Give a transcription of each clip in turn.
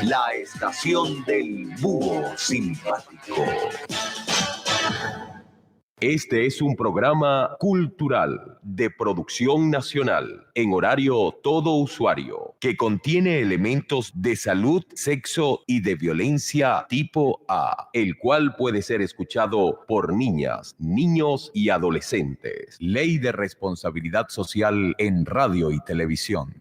La estación del búho simpático. Este es un programa cultural de producción nacional en horario todo usuario que contiene elementos de salud, sexo y de violencia tipo A, el cual puede ser escuchado por niñas, niños y adolescentes. Ley de responsabilidad social en radio y televisión.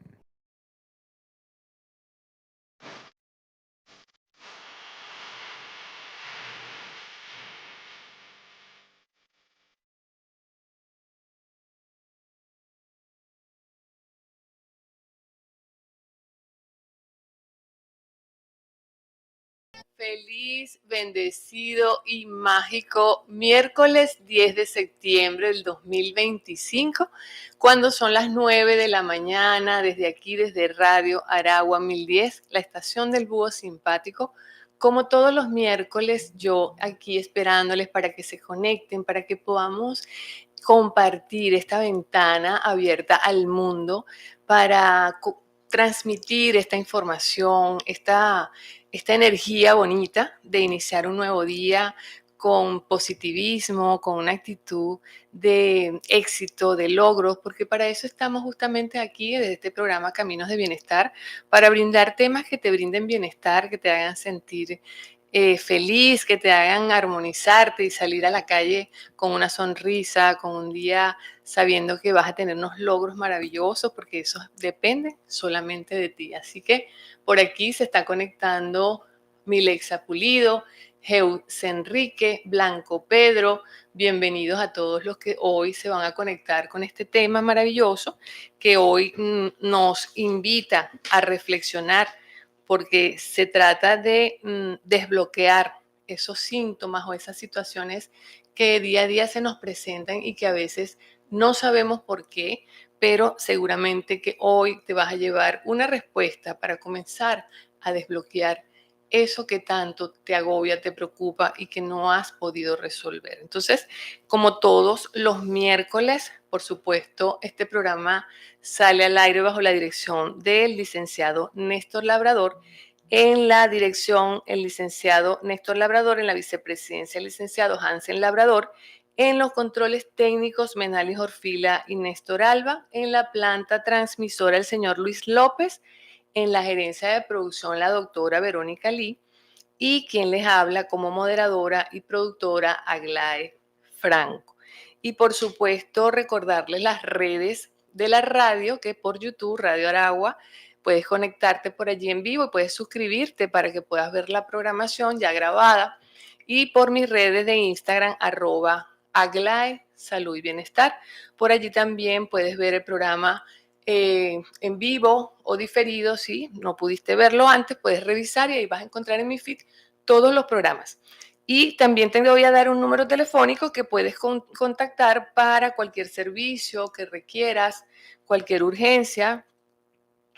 Feliz, bendecido y mágico miércoles 10 de septiembre del 2025, cuando son las 9 de la mañana, desde aquí, desde Radio Aragua 1010, la estación del búho simpático. Como todos los miércoles, yo aquí esperándoles para que se conecten, para que podamos compartir esta ventana abierta al mundo, para transmitir esta información, esta energía bonita de iniciar un nuevo día con positivismo, con una actitud de éxito, de logros, porque para eso estamos justamente aquí desde este programa Caminos de Bienestar, para brindar temas que te brinden bienestar, que te hagan sentir feliz, que te hagan armonizarte y salir a la calle con una sonrisa, con un día sabiendo que vas a tener unos logros maravillosos, porque eso depende solamente de ti. Así que por aquí se está conectando Milexa Pulido, Geus Enrique, Blanco Pedro. Bienvenidos a todos los que hoy se van a conectar con este tema maravilloso que hoy nos invita a reflexionar, porque se trata de desbloquear esos síntomas o esas situaciones que día a día se nos presentan y que a veces no sabemos por qué, pero seguramente que hoy te vas a llevar una respuesta para comenzar a desbloquear eso que tanto te agobia, te preocupa y que no has podido resolver. Entonces, como todos los miércoles, por supuesto, este programa sale al aire bajo la dirección del licenciado Néstor Labrador. En la dirección, el licenciado Néstor Labrador; en la vicepresidencia, el licenciado Hansen Labrador; en los controles técnicos, Menalis Orfila y Néstor Alba; en la planta transmisora, el señor Luis López; en la gerencia de producción, la doctora Verónica Lee; y quien les habla como moderadora y productora, Aglae Franco. Y por supuesto, recordarles las redes de la radio, que por YouTube, Radio Aragua, puedes conectarte por allí en vivo y puedes suscribirte para que puedas ver la programación ya grabada. Y por mis redes de Instagram, @Aglae Salud y Bienestar. Por allí también puedes ver el programa en vivo o diferido. Si no pudiste verlo antes, puedes revisar y ahí vas a encontrar en mi feed todos los programas. Y también te voy a dar un número telefónico que puedes contactar para cualquier servicio que requieras, cualquier urgencia.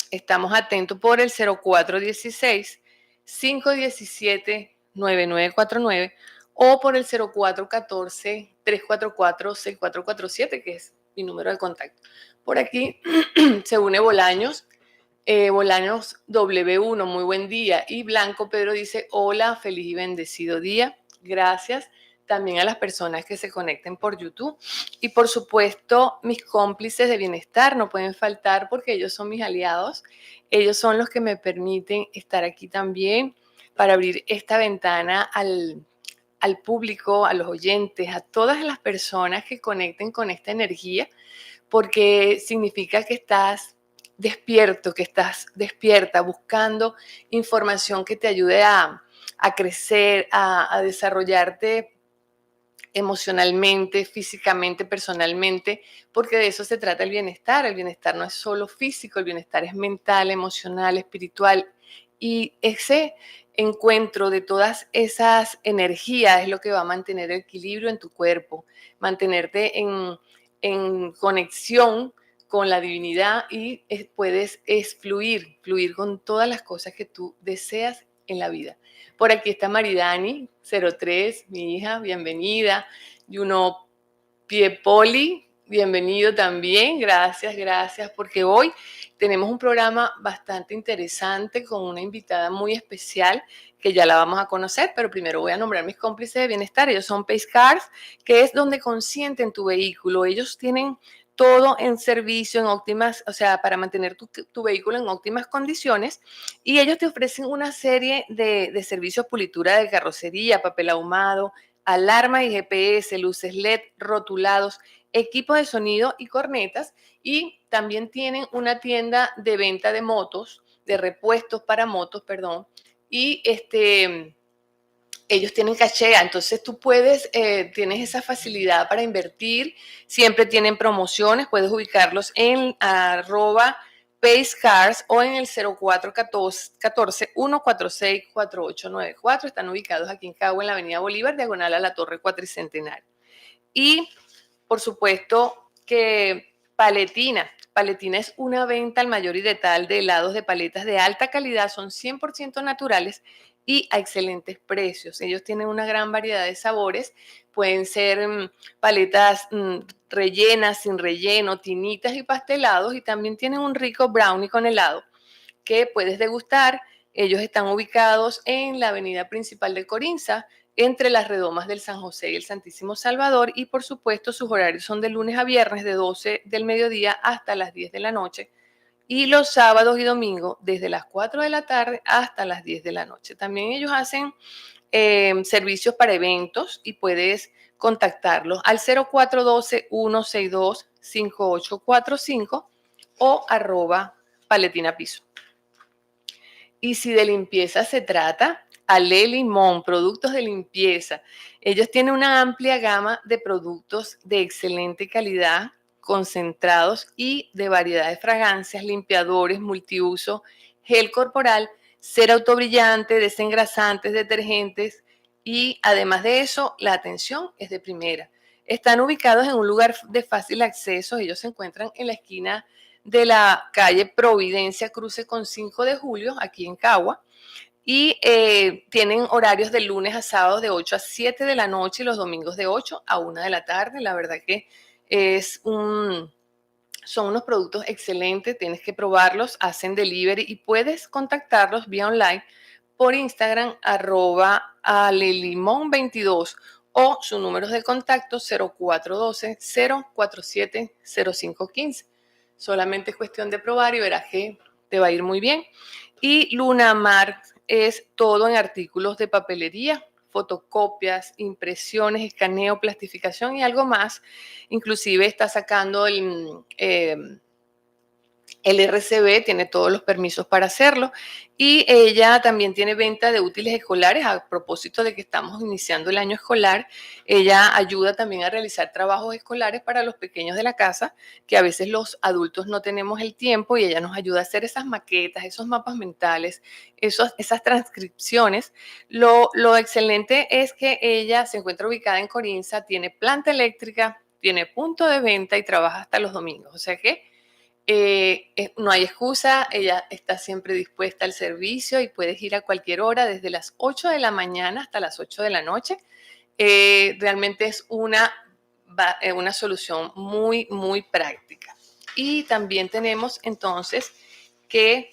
Estamos atentos por el 0416-517-9949 o por el 0414-344-6447, que es mi número de contacto. Por aquí se une Bolaños. Bolaños W1, muy buen día. Y Blanco Pedro dice: hola, feliz y bendecido día. Gracias también a las personas que se conecten por YouTube. Y por supuesto, mis cómplices de bienestar no pueden faltar, porque ellos son mis aliados. Ellos son los que me permiten estar aquí también para abrir esta ventana al público, a los oyentes, a todas las personas que conecten con esta energía, porque significa que estás despierto, que estás despierta, buscando información que te ayude a crecer, a desarrollarte emocionalmente, físicamente, personalmente, porque de eso se trata el bienestar. El bienestar no es solo físico, el bienestar es mental, emocional, espiritual. Y ese encuentro de todas esas energías es lo que va a mantener el equilibrio en tu cuerpo, mantenerte en conexión con la divinidad, y puedes fluir con todas las cosas que tú deseas en la vida. Por aquí está Maridani 03, mi hija, bienvenida. Juno Piepoli, bienvenido también. Gracias, porque hoy tenemos un programa bastante interesante con una invitada muy especial que ya la vamos a conocer, pero primero voy a nombrar mis cómplices de bienestar. Ellos son Pace Cars, que es donde consienten tu vehículo. Ellos tienen todo en servicio, en óptimas, o sea, para mantener tu vehículo en óptimas condiciones, y ellos te ofrecen una serie de servicios: pulitura de carrocería, papel ahumado, alarma y GPS, luces LED, rotulados, equipos de sonido y cornetas, y también tienen una tienda de venta de motos, de repuestos para motos, perdón, y ellos tienen cachea, entonces tú tienes esa facilidad para invertir, siempre tienen promociones, puedes ubicarlos en @PaceCars o en el 0414-146-4894, están ubicados aquí en Cagua, en la avenida Bolívar, diagonal a la Torre Cuatricentenario. Y, por supuesto, que Paletina es una venta al mayor y detal de helados de paletas de alta calidad, son 100% naturales y a excelentes precios. Ellos tienen una gran variedad de sabores, pueden ser paletas rellenas, sin relleno, tinitas y pastelados, y también tienen un rico brownie con helado que puedes degustar. Ellos están ubicados en la avenida principal de Corinza, entre las redomas del San José y el Santísimo Salvador, y por supuesto sus horarios son de lunes a viernes de 12 del mediodía hasta las 10 de la noche, y los sábados y domingos desde las 4 de la tarde hasta las 10 de la noche. También ellos hacen servicios para eventos y puedes contactarlos al 0412-162-5845 o @paletinapiso. Y si de limpieza se trata, Ale Limón, productos de limpieza. Ellos tienen una amplia gama de productos de excelente calidad, concentrados y de variedad de fragancias, limpiadores, multiuso, gel corporal, cera autobrillante, desengrasantes, detergentes, y además de eso, la atención es de primera. Están ubicados en un lugar de fácil acceso. Ellos se encuentran en la esquina de la calle Providencia, cruce con 5 de julio, aquí en Cagua, y tienen horarios de lunes a sábado de 8 a 7 de la noche y los domingos de 8 a 1 de la tarde. La verdad que son unos productos excelentes, tienes que probarlos, hacen delivery y puedes contactarlos vía online por Instagram @alelimon22 o su número de contacto 0412-047-0515. Solamente es cuestión de probar y verás que te va a ir muy bien. Y Lunamar es todo en artículos de papelería, fotocopias, impresiones, escaneo, plastificación y algo más. Inclusive está sacando el RCB, tiene todos los permisos para hacerlo, y ella también tiene venta de útiles escolares. A propósito de que estamos iniciando el año escolar, ella ayuda también a realizar trabajos escolares para los pequeños de la casa, que a veces los adultos no tenemos el tiempo, y ella nos ayuda a hacer esas maquetas, esos mapas mentales, esas transcripciones. Lo excelente es que ella se encuentra ubicada en Corinza, tiene planta eléctrica, tiene punto de venta y trabaja hasta los domingos, o sea que no hay excusa, ella está siempre dispuesta al servicio y puedes ir a cualquier hora, desde las 8 de la mañana hasta las 8 de la noche. Realmente es una solución muy, muy práctica. Y también tenemos entonces que,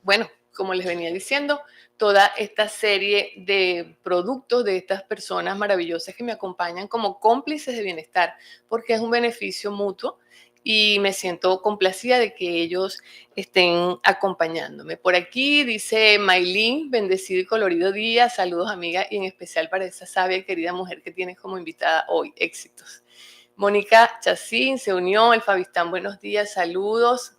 bueno, como les venía diciendo, toda esta serie de productos de estas personas maravillosas que me acompañan como cómplices de bienestar, porque es un beneficio mutuo y me siento complacida de que ellos estén acompañándome. Por aquí dice Maylin, bendecido y colorido día, saludos amiga, y en especial para esa sabia y querida mujer que tienes como invitada hoy, éxitos. Mónica Chacín se unió, el Fabistán, buenos días, saludos.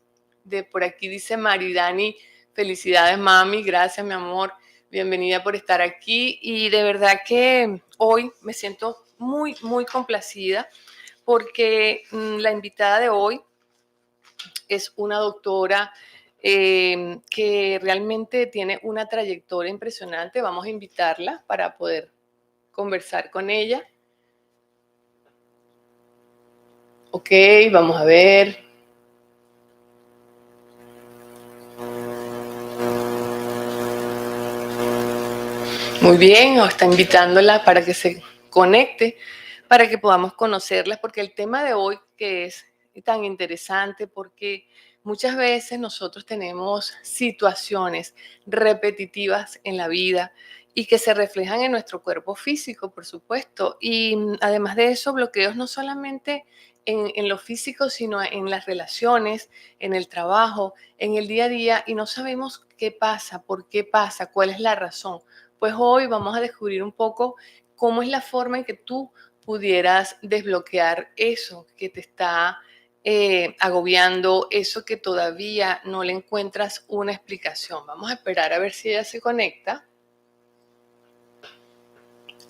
De por aquí dice Maridani, felicidades mami, gracias mi amor, bienvenida por estar aquí, y de verdad que hoy me siento muy, muy complacida porque la invitada de hoy es una doctora que realmente tiene una trayectoria impresionante. Vamos a invitarla para poder conversar con ella. Ok, vamos a ver. Muy bien, está invitándola para que se conecte para que podamos conocerlas, porque el tema de hoy que es tan interesante, porque muchas veces nosotros tenemos situaciones repetitivas en la vida y que se reflejan en nuestro cuerpo físico, por supuesto. Y además de eso, bloqueos no solamente en lo físico, sino en las relaciones, en el trabajo, en el día a día, y no sabemos qué pasa, por qué pasa, cuál es la razón. Pues hoy vamos a descubrir un poco cómo es la forma en que tú pudieras desbloquear eso que te está agobiando, eso que todavía no le encuentras una explicación. Vamos a esperar a ver si ella se conecta.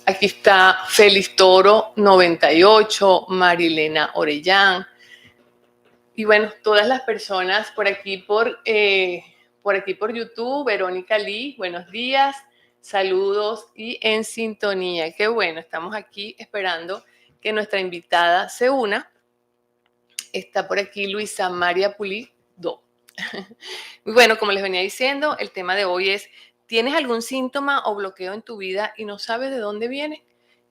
Aquí está Félix Toro 98, Marilena Orellán. Y bueno, todas las personas por aquí por YouTube, Verónica Lee, buenos días, saludos y en sintonía. Qué bueno, estamos aquí esperando que nuestra invitada se una. Está por aquí Luisa María Pulido. Muy bueno, como les venía diciendo, el tema de hoy es, ¿tienes algún síntoma o bloqueo en tu vida y no sabes de dónde viene?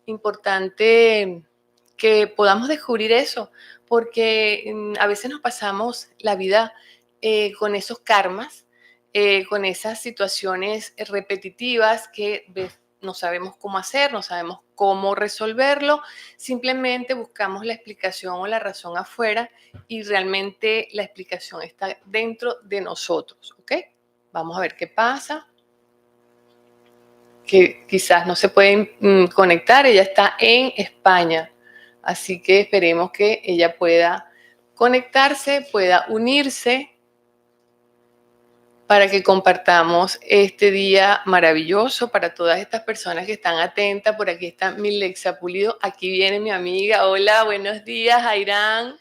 Importante que podamos descubrir eso, porque a veces nos pasamos la vida con esos karmas, con esas situaciones repetitivas que no sabemos cómo hacer, no sabemos cómo resolverlo, simplemente buscamos la explicación o la razón afuera y realmente la explicación está dentro de nosotros, ¿ok? Vamos a ver qué pasa. Que quizás no se pueden conectar, ella está en España, así que esperemos que ella pueda conectarse, pueda unirse para que compartamos este día maravilloso para todas estas personas que están atentas. Por aquí está Milexa Pulido, aquí viene mi amiga. Hola, buenos días, Airán.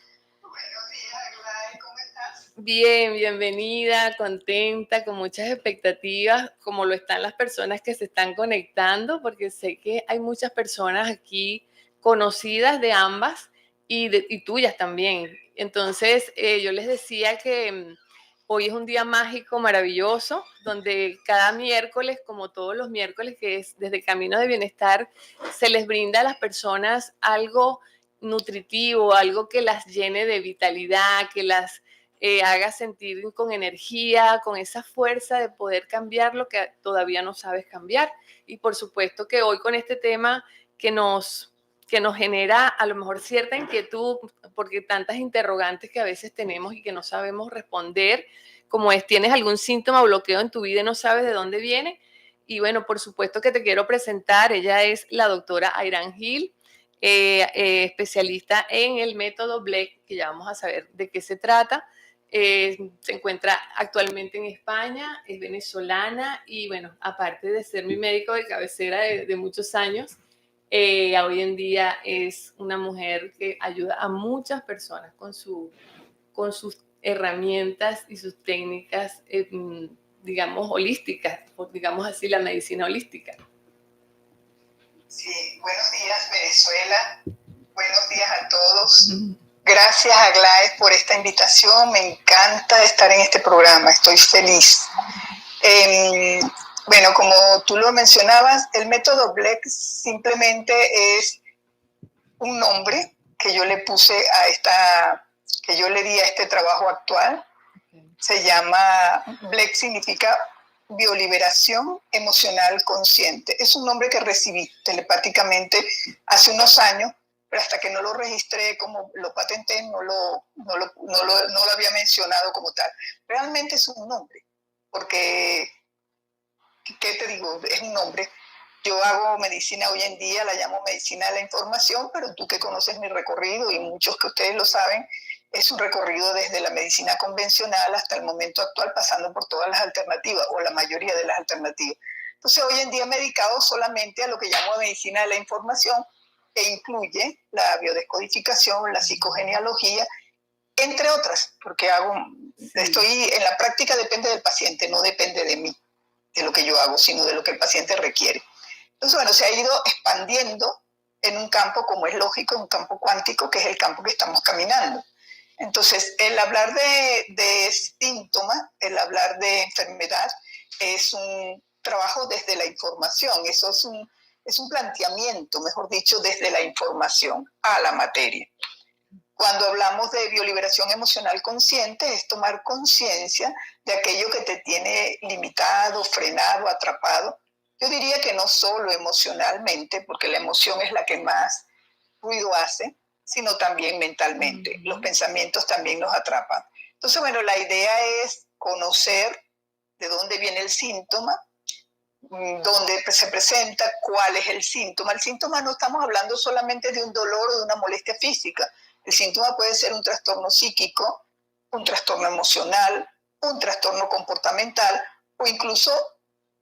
Bien, bienvenida, contenta, con muchas expectativas, como lo están las personas que se están conectando, porque sé que hay muchas personas aquí conocidas de ambas y tuyas también. Entonces, yo les decía que hoy es un día mágico, maravilloso, donde cada miércoles, como todos los miércoles, que es desde Camino de Bienestar, se les brinda a las personas algo nutritivo, algo que las llene de vitalidad, que las haga sentir con energía, con esa fuerza de poder cambiar lo que todavía no sabes cambiar. Y por supuesto que hoy con este tema que nos genera a lo mejor cierta inquietud, porque tantas interrogantes que a veces tenemos y que no sabemos responder, como es, ¿tienes algún síntoma o bloqueo en tu vida y no sabes de dónde viene? Y bueno, por supuesto que te quiero presentar, ella es la doctora Airán Gil, especialista en el método Black, que ya vamos a saber de qué se trata. Se encuentra actualmente en España, es venezolana y bueno, aparte de ser mi médico de cabecera de muchos años, hoy en día es una mujer que ayuda a muchas personas con sus herramientas y sus técnicas, digamos, holísticas, digamos así, la medicina holística. Sí, buenos días Venezuela, buenos días a todos. Gracias a Gladys por esta invitación, me encanta estar en este programa, estoy feliz. Bueno, como tú lo mencionabas, el método Black simplemente es un nombre que yo le puse que yo le di a este trabajo actual. Se llama, Black significa bioliberación emocional consciente. Es un nombre que recibí telepáticamente hace unos años, pero hasta que no lo registré, como lo patenté, no lo había mencionado como tal. Realmente es un nombre, porque, ¿qué te digo? Es un nombre. Yo hago medicina hoy en día, la llamo medicina de la información, pero tú que conoces mi recorrido y muchos que ustedes lo saben, es un recorrido desde la medicina convencional hasta el momento actual, pasando por todas las alternativas o la mayoría de las alternativas. Entonces hoy en día me he dedicado solamente a lo que llamo medicina de la información, que incluye la biodescodificación, la psicogenealogía, entre otras, porque estoy en la práctica, depende del paciente, no depende de mí, de lo que yo hago, sino de lo que el paciente requiere. Entonces, bueno, se ha ido expandiendo en un campo, como es lógico, un campo cuántico, que es el campo que estamos caminando. Entonces, el hablar de síntomas, el hablar de enfermedad, es un trabajo desde la información. Eso es es un planteamiento, mejor dicho, desde la información a la materia. Cuando hablamos de bioliberación emocional consciente, es tomar conciencia de aquello que te tiene limitado, frenado, atrapado. Yo diría que no solo emocionalmente, porque la emoción es la que más ruido hace, sino también mentalmente. Los pensamientos también nos atrapan. Entonces, bueno, la idea es conocer de dónde viene el síntoma, dónde se presenta, cuál es el síntoma. El síntoma no estamos hablando solamente de un dolor o de una molestia física. El síntoma puede ser un trastorno psíquico, un trastorno emocional, un trastorno comportamental o incluso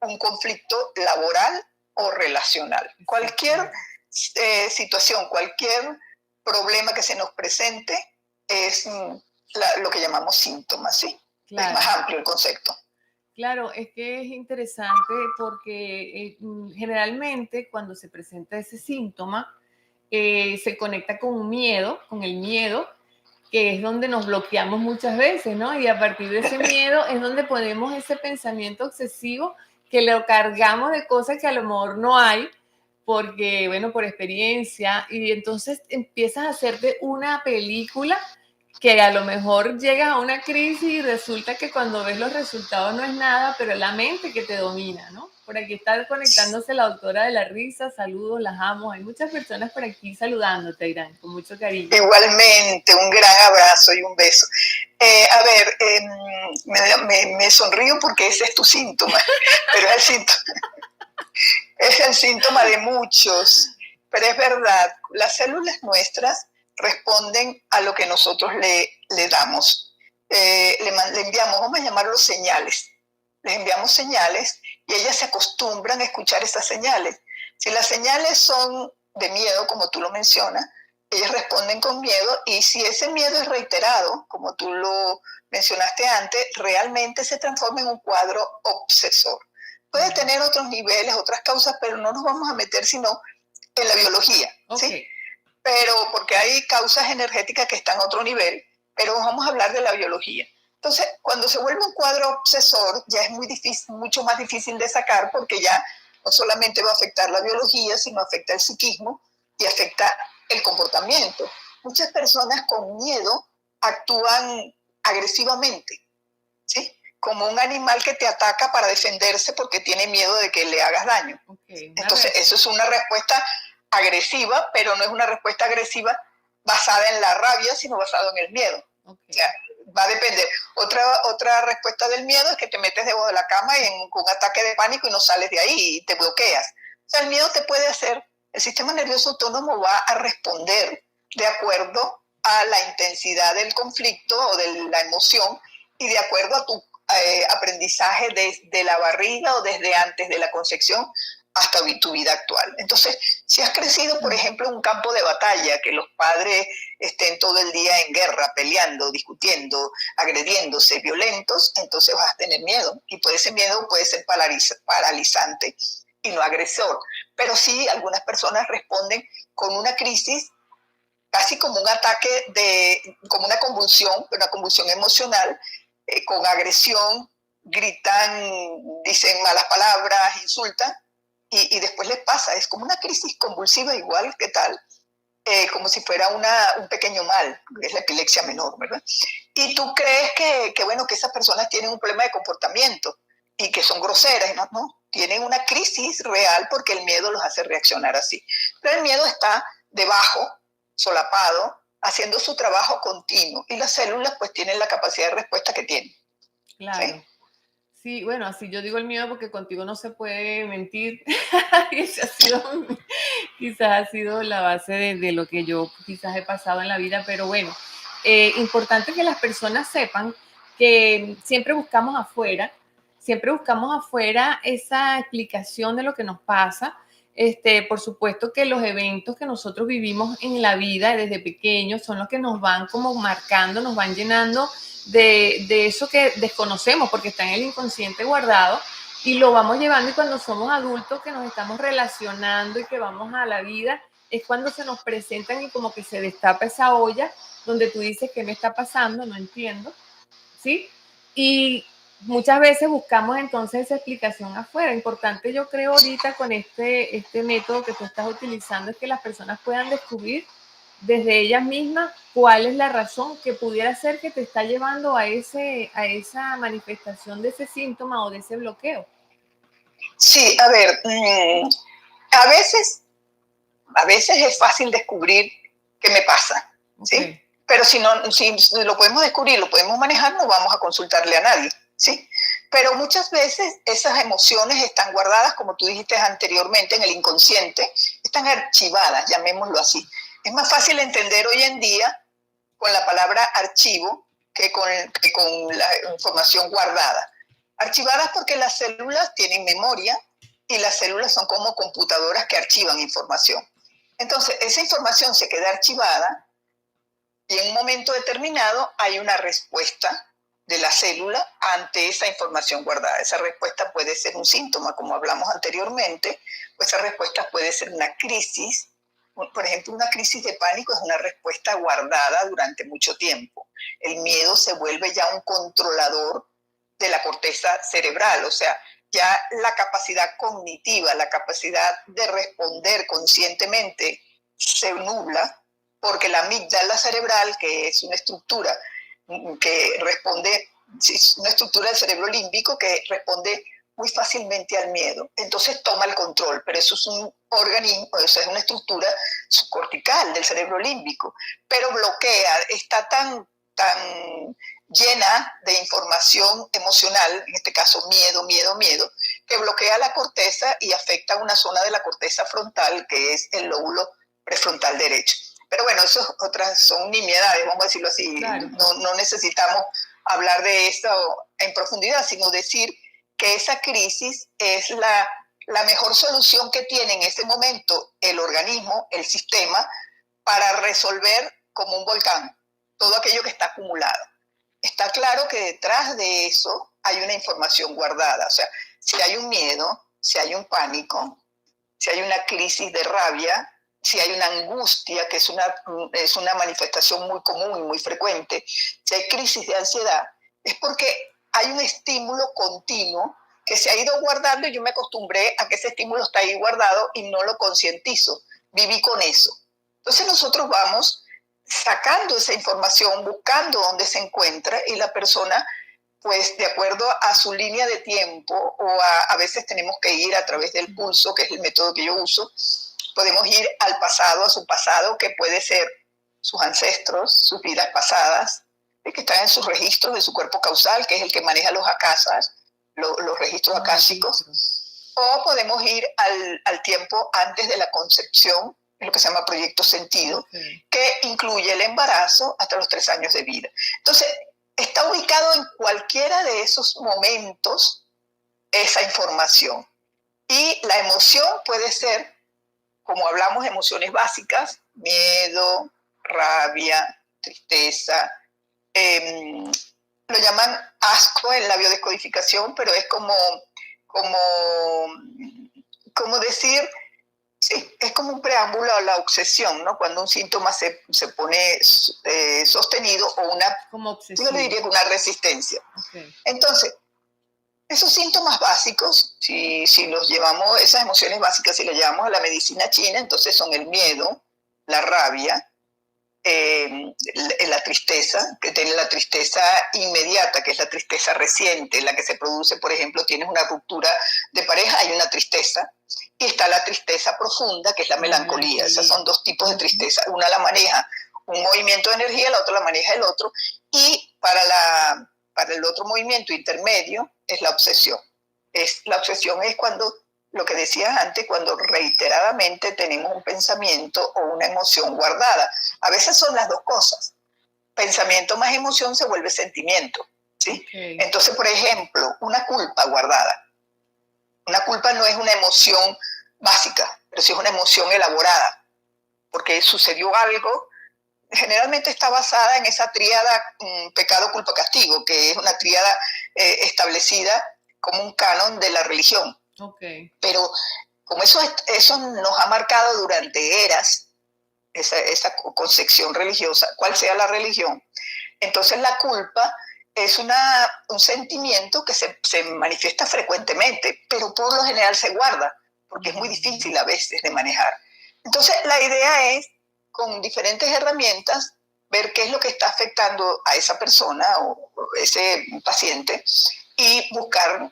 un conflicto laboral o relacional. Cualquier situación, cualquier problema que se nos presente es lo que llamamos síntomas, ¿sí? Claro. Es más amplio el concepto. Claro, es que es interesante porque generalmente cuando se presenta ese síntoma se conecta con un miedo, con el miedo, que es donde nos bloqueamos muchas veces, ¿no? Y a partir de ese miedo es donde ponemos ese pensamiento obsesivo que lo cargamos de cosas que a lo mejor no hay, porque, bueno, por experiencia, y entonces empiezas a hacerte una película que a lo mejor llegas a una crisis y resulta que cuando ves los resultados no es nada, pero es la mente que te domina, ¿no? Por aquí está conectándose la doctora de la risa, saludos, las amo. Hay muchas personas por aquí saludándote, Irán, con mucho cariño. Igualmente, un gran abrazo y un beso. A ver, me sonrío porque ese es tu síntoma, pero es el síntoma de muchos. Pero es verdad, las células nuestras responden a lo que nosotros le damos. Le enviamos, vamos a llamarlo señales. Les enviamos señales y ellas se acostumbran a escuchar esas señales. Si las señales son de miedo, como tú lo mencionas, ellas responden con miedo, y si ese miedo es reiterado, como tú lo mencionaste antes, realmente se transforma en un cuadro obsesor. Puede tener otros niveles, otras causas, pero no nos vamos a meter sino en la biología, okay. ¿sí? Pero porque hay causas energéticas que están a otro nivel, pero vamos a hablar de la biología. Entonces, cuando se vuelve un cuadro obsesor, ya es muy difícil, mucho más difícil de sacar, porque ya no solamente va a afectar la biología, sino afecta el psiquismo y afecta el comportamiento. Muchas personas con miedo actúan agresivamente, ¿sí? Como un animal que te ataca para defenderse porque tiene miedo de que le hagas daño. Okay, entonces, eso es una respuesta agresiva, pero no es una respuesta agresiva basada en la rabia, sino basada en el miedo. Okay. O sea, va a depender. Otra respuesta del miedo es que te metes debajo de la cama y con un ataque de pánico y no sales de ahí y te bloqueas. O sea, el miedo te puede hacer, el sistema nervioso autónomo va a responder de acuerdo a la intensidad del conflicto o de la emoción y de acuerdo a tu aprendizaje desde la barriga o desde antes de la concepción hasta tu vida actual. Entonces, si has crecido, por ejemplo, en un campo de batalla, que los padres estén todo el día en guerra, peleando, discutiendo, agrediéndose, violentos, entonces vas a tener miedo. Y ese miedo puede ser paralizante y no agresor. Pero sí, algunas personas responden con una crisis, casi como un ataque, como una convulsión emocional, con agresión, gritan, dicen malas palabras, insultan, y después les pasa. Es como una crisis convulsiva igual que tal, como si fuera un pequeño mal, que es la epilepsia menor, ¿verdad? Y tú crees que esas personas tienen un problema de comportamiento y que son groseras, no, tienen una crisis real porque el miedo los hace reaccionar así. Pero el miedo está debajo, solapado, haciendo su trabajo continuo, y las células pues tienen la capacidad de respuesta que tienen. Claro. Sí, bueno, así yo digo el miedo porque contigo no se puede mentir. Quizás ha sido la base de lo que yo quizás he pasado en la vida, pero bueno, importante que las personas sepan que siempre buscamos afuera esa explicación de lo que nos pasa. Por supuesto que los eventos que nosotros vivimos en la vida desde pequeños son los que nos van como marcando, nos van llenando de eso que desconocemos porque está en el inconsciente guardado, y lo vamos llevando, y cuando somos adultos que nos estamos relacionando y que vamos a la vida, es cuando se nos presentan y como que se destapa esa olla donde tú dices, ¿qué me está pasando? No entiendo, ¿sí? Y muchas veces buscamos entonces esa explicación afuera. Importante, yo creo, ahorita con este método que tú estás utilizando es que las personas puedan descubrir desde ellas mismas cuál es la razón que pudiera ser que te está llevando a esa manifestación de ese síntoma o de ese bloqueo. Sí, a ver, a veces es fácil descubrir qué me pasa, ¿sí? Okay. Pero si lo podemos descubrir, lo podemos manejar, no vamos a consultarle a nadie, ¿sí? Pero muchas veces esas emociones están guardadas, como tú dijiste anteriormente, en el inconsciente, están archivadas, llamémoslo así. Es más fácil entender hoy en día con la palabra archivo que con la información guardada. Archivadas porque las células tienen memoria y las células son como computadoras que archivan información. Entonces, esa información se queda archivada y en un momento determinado hay una respuesta de la célula ante esa información guardada. Esa respuesta puede ser un síntoma, como hablamos anteriormente, o esa respuesta puede ser una crisis. Por ejemplo, una crisis de pánico es una respuesta guardada durante mucho tiempo. El miedo se vuelve ya un controlador de la corteza cerebral, o sea, ya la capacidad cognitiva, la capacidad de responder conscientemente se nubla porque la amígdala cerebral, que es una estructura que responde, una estructura del cerebro límbico que responde muy fácilmente al miedo, entonces toma el control, pero eso es un organismo, eso es una estructura subcortical del cerebro límbico, pero bloquea, está tan llena de información emocional, en este caso miedo, que bloquea la corteza y afecta una zona de la corteza frontal que es el lóbulo prefrontal derecho. Pero bueno, eso son nimiedades, vamos a decirlo así. Claro. No necesitamos hablar de esto en profundidad, sino decir que esa crisis es la mejor solución que tiene en ese momento el organismo, el sistema, para resolver como un volcán todo aquello que está acumulado. Está claro que detrás de eso hay una información guardada. O sea, si hay un miedo, si hay un pánico, si hay una crisis de rabia, si hay una angustia, que es una manifestación muy común y muy frecuente, si hay crisis de ansiedad, es porque hay un estímulo continuo que se ha ido guardando y yo me acostumbré a que ese estímulo está ahí guardado y no lo concientizo. Viví con eso. Entonces nosotros vamos sacando esa información, buscando dónde se encuentra y la persona, pues de acuerdo a su línea de tiempo o a veces tenemos que ir a través del pulso, que es el método que yo uso, podemos ir al pasado, a su pasado, que puede ser sus ancestros, sus vidas pasadas, que están en sus registros de su cuerpo causal, que es el que maneja los akashas, los registros akáshicos, o podemos ir al tiempo antes de la concepción, es lo que se llama proyecto sentido, que incluye el embarazo hasta los 3 años de vida. Entonces, está ubicado en cualquiera de esos momentos esa información. Y la emoción puede ser, como hablamos, emociones básicas, miedo, rabia, tristeza, lo llaman asco en la biodescodificación, pero es como decir, sí, es como un preámbulo a la obsesión, ¿no? Cuando un síntoma se pone sostenido o yo le diría que una resistencia. Okay. Entonces, esos síntomas básicos, si los llevamos, esas emociones básicas, si las llevamos a la medicina china, entonces son el miedo, la rabia, la tristeza, que tiene la tristeza inmediata, que es la tristeza reciente, la que se produce, por ejemplo, tienes una ruptura de pareja, hay una tristeza, y está la tristeza profunda, que es la melancolía. Esos son 2 tipos de tristeza. Una la maneja un movimiento de energía, la otra la maneja el otro, y para el otro movimiento intermedio es la obsesión. La obsesión es cuando, lo que decías antes, cuando reiteradamente tenemos un pensamiento o una emoción guardada. A veces son las 2 cosas. Pensamiento más emoción se vuelve sentimiento, ¿sí? Okay. Entonces, por ejemplo, una culpa guardada. Una culpa no es una emoción básica, pero sí es una emoción elaborada, porque sucedió algo. Generalmente está basada en esa tríada pecado, culpa, castigo, que es una tríada establecida como un canon de la religión. Okay. Pero como eso nos ha marcado durante eras, esa concepción religiosa, cual sea la religión, entonces la culpa es un sentimiento que se manifiesta frecuentemente, pero por lo general se guarda, porque es muy difícil a veces de manejar. Entonces, la idea es, con diferentes herramientas, ver qué es lo que está afectando a esa persona o ese paciente y buscar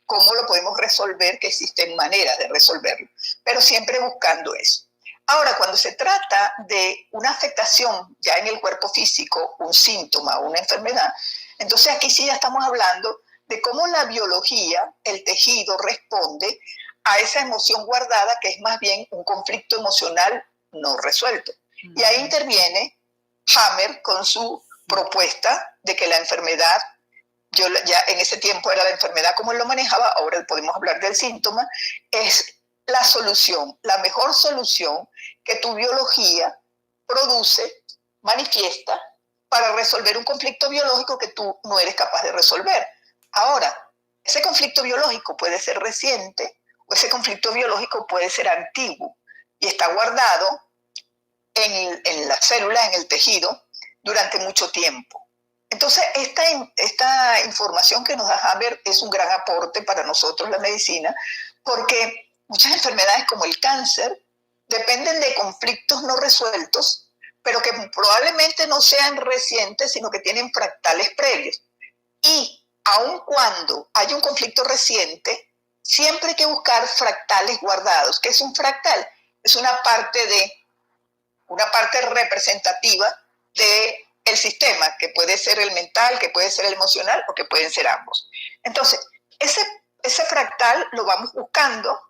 cómo lo podemos resolver, que existen maneras de resolverlo, pero siempre buscando eso. Ahora, cuando se trata de una afectación ya en el cuerpo físico, un síntoma o una enfermedad, entonces aquí sí ya estamos hablando de cómo la biología, el tejido, responde a esa emoción guardada, que es más bien un conflicto emocional no resuelto. Y ahí interviene Hammer con su propuesta de que la enfermedad, ya en ese tiempo era la enfermedad como él lo manejaba, ahora podemos hablar del síntoma, es la solución, la mejor solución que tu biología produce, manifiesta, para resolver un conflicto biológico que tú no eres capaz de resolver. Ahora, ese conflicto biológico puede ser reciente o ese conflicto biológico puede ser antiguo y está guardado en la célula, en el tejido, durante mucho tiempo. Entonces, esta información que nos da Hammer es un gran aporte para nosotros, la medicina, porque muchas enfermedades como el cáncer dependen de conflictos no resueltos, pero que probablemente no sean recientes, sino que tienen fractales previos. Y aun cuando hay un conflicto reciente, siempre hay que buscar fractales guardados. ¿Qué es un fractal? Es una parte representativa del sistema, que puede ser el mental, que puede ser el emocional o que pueden ser ambos. Entonces, ese fractal lo vamos buscando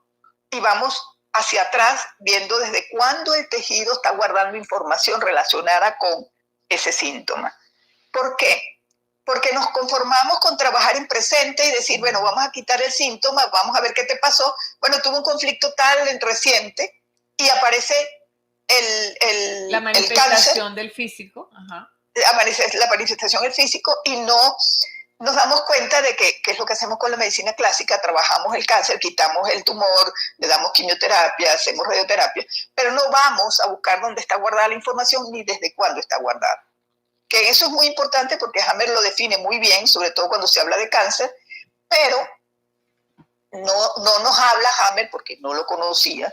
y vamos hacia atrás viendo desde cuándo el tejido está guardando información relacionada con ese síntoma. ¿Por qué? Porque nos conformamos con trabajar en presente y decir, bueno, vamos a quitar el síntoma, vamos a ver qué te pasó. Bueno, tuve un conflicto tal en reciente y aparece la manifestación del físico. Ajá. La manifestación del físico y no nos damos cuenta de que es lo que hacemos con la medicina clásica, trabajamos el cáncer, quitamos el tumor, le damos quimioterapia, hacemos radioterapia, pero no vamos a buscar dónde está guardada la información ni desde cuándo está guardada. Que eso es muy importante porque Hammer lo define muy bien, sobre todo cuando se habla de cáncer, pero no nos habla Hammer, porque no lo conocía,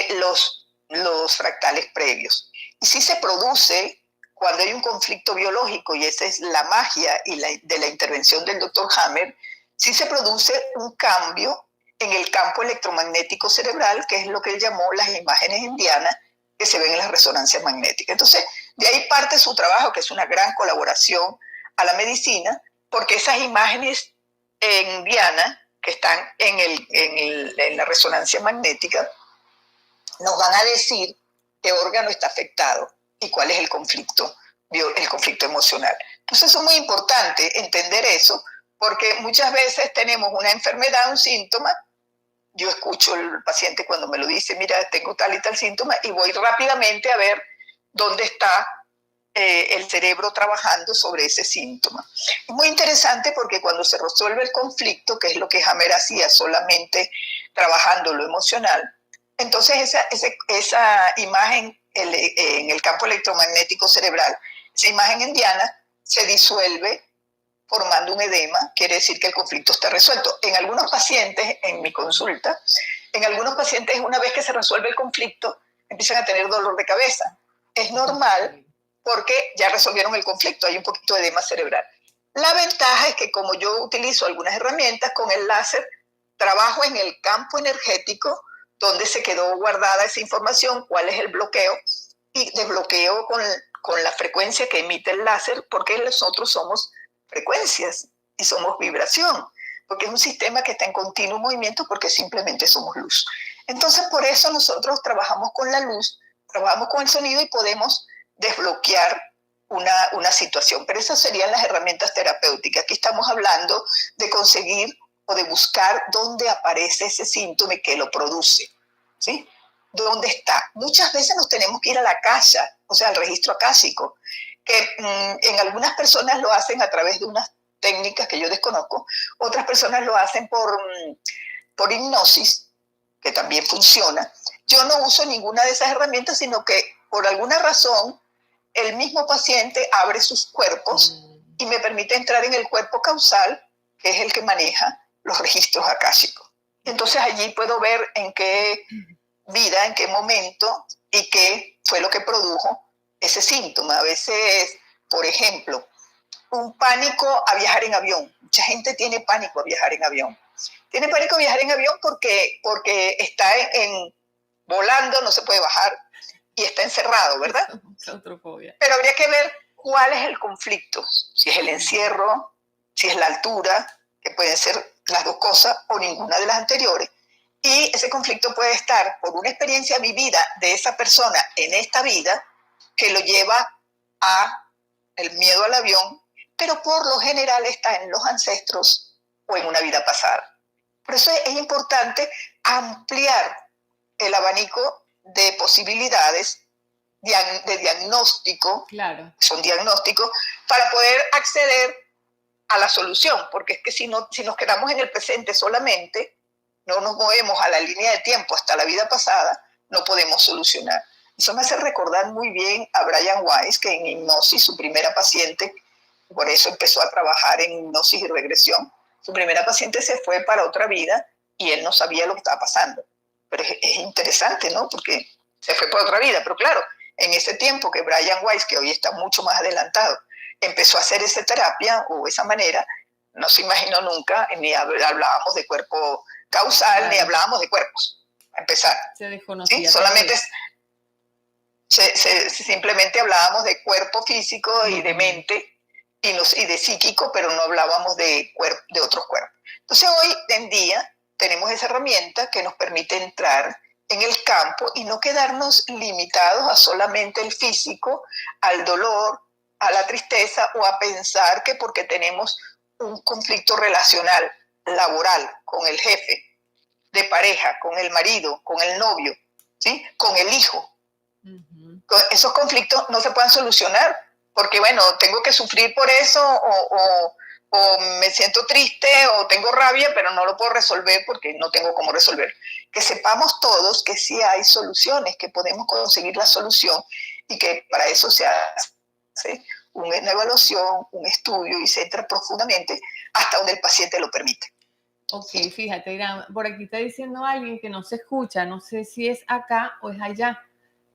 los fractales previos. Y sí se produce cuando hay un conflicto biológico, y esa es la magia de la intervención del doctor Hammer, sí se produce un cambio en el campo electromagnético cerebral, que es lo que él llamó las imágenes indianas que se ven en las resonancias magnéticas. Entonces, de ahí parte su trabajo, que es una gran colaboración a la medicina, porque esas imágenes indianas que están en la resonancia magnética nos van a decir qué órgano está afectado y cuál es el conflicto emocional. Entonces, eso es muy importante entender eso, porque muchas veces tenemos una enfermedad, un síntoma. Yo escucho al paciente cuando me lo dice, mira, tengo tal y tal síntoma, y voy rápidamente a ver dónde está el cerebro trabajando sobre ese síntoma. Es muy interesante porque cuando se resuelve el conflicto, que es lo que Hammer hacía solamente trabajando lo emocional, entonces esa imagen en el campo electromagnético cerebral, esa imagen indiana se disuelve formando un edema, quiere decir que el conflicto está resuelto. En algunos pacientes, en mi consulta, una vez que se resuelve el conflicto, empiezan a tener dolor de cabeza. Es normal porque ya resolvieron el conflicto, hay un poquito de edema cerebral. La ventaja es que como yo utilizo algunas herramientas, con el láser trabajo en el campo energético donde se quedó guardada esa información, cuál es el bloqueo, y desbloqueo con la frecuencia que emite el láser, porque nosotros somos frecuencias y somos vibración, porque es un sistema que está en continuo movimiento, porque simplemente somos luz. Entonces, por eso nosotros trabajamos con la luz, trabajamos con el sonido y podemos desbloquear una situación. Pero esas serían las herramientas terapéuticas. Aquí estamos hablando de conseguir o de buscar dónde aparece ese síntoma y qué lo produce, ¿sí? ¿Dónde está? Muchas veces nos tenemos que ir a la casa, o sea, al registro acásico, que en algunas personas lo hacen a través de unas técnicas que yo desconozco, otras personas lo hacen por hipnosis, que también funciona. Yo no uso ninguna de esas herramientas, sino que por alguna razón el mismo paciente abre sus cuerpos y me permite entrar en el cuerpo causal, que es el que maneja los registros akáshicos. Entonces allí puedo ver en qué vida, en qué momento y qué fue lo que produjo ese síntoma. A veces, por ejemplo, un pánico a viajar en avión. Mucha gente tiene pánico a viajar en avión. Tiene pánico a viajar en avión porque está volando, no se puede bajar y está encerrado, ¿verdad? Pero habría que ver cuál es el conflicto. Si es el encierro, si es la altura, que pueden ser las dos cosas o ninguna de las anteriores. Y ese conflicto puede estar por una experiencia vivida de esa persona en esta vida que lo lleva a el miedo al avión, pero por lo general está en los ancestros o en una vida pasada. Por eso es importante ampliar el abanico de posibilidades de diagnóstico, claro, son diagnósticos, para poder acceder a la solución, porque es que si nos quedamos en el presente solamente, no nos movemos a la línea de tiempo hasta la vida pasada, no podemos solucionar. Eso me hace recordar muy bien a Brian Weiss, que en hipnosis, su primera paciente, por eso empezó a trabajar en hipnosis y regresión, su primera paciente se fue para otra vida y él no sabía lo que estaba pasando. Pero es interesante, ¿no? Porque se fue para otra vida, pero claro, en ese tiempo que Brian Weiss, que hoy está mucho más adelantado, empezó a hacer esa terapia o esa manera, no se imaginó nunca, ni hablábamos de cuerpo causal, claro, ni hablábamos de cuerpos, a empezar. Se desconocía. ¿Sí? Solamente simplemente hablábamos de cuerpo físico y de mente y de psíquico, pero no hablábamos de otros cuerpos. Entonces hoy en día tenemos esa herramienta que nos permite entrar en el campo y no quedarnos limitados a solamente el físico, al dolor, a la tristeza o a pensar que porque tenemos un conflicto relacional, laboral, con el jefe, de pareja, con el marido, con el novio, ¿sí? Con el hijo. Uh-huh. Esos conflictos no se pueden solucionar porque, bueno, tengo que sufrir por eso o me siento triste o tengo rabia, pero no lo puedo resolver porque no tengo cómo resolver. Que sepamos todos que sí hay soluciones, que podemos conseguir la solución y que para eso se hace una evaluación, un estudio y se entra profundamente hasta donde el paciente lo permite. Ok, fíjate, Irán, por aquí está diciendo alguien que no se escucha, no sé si es acá o es allá.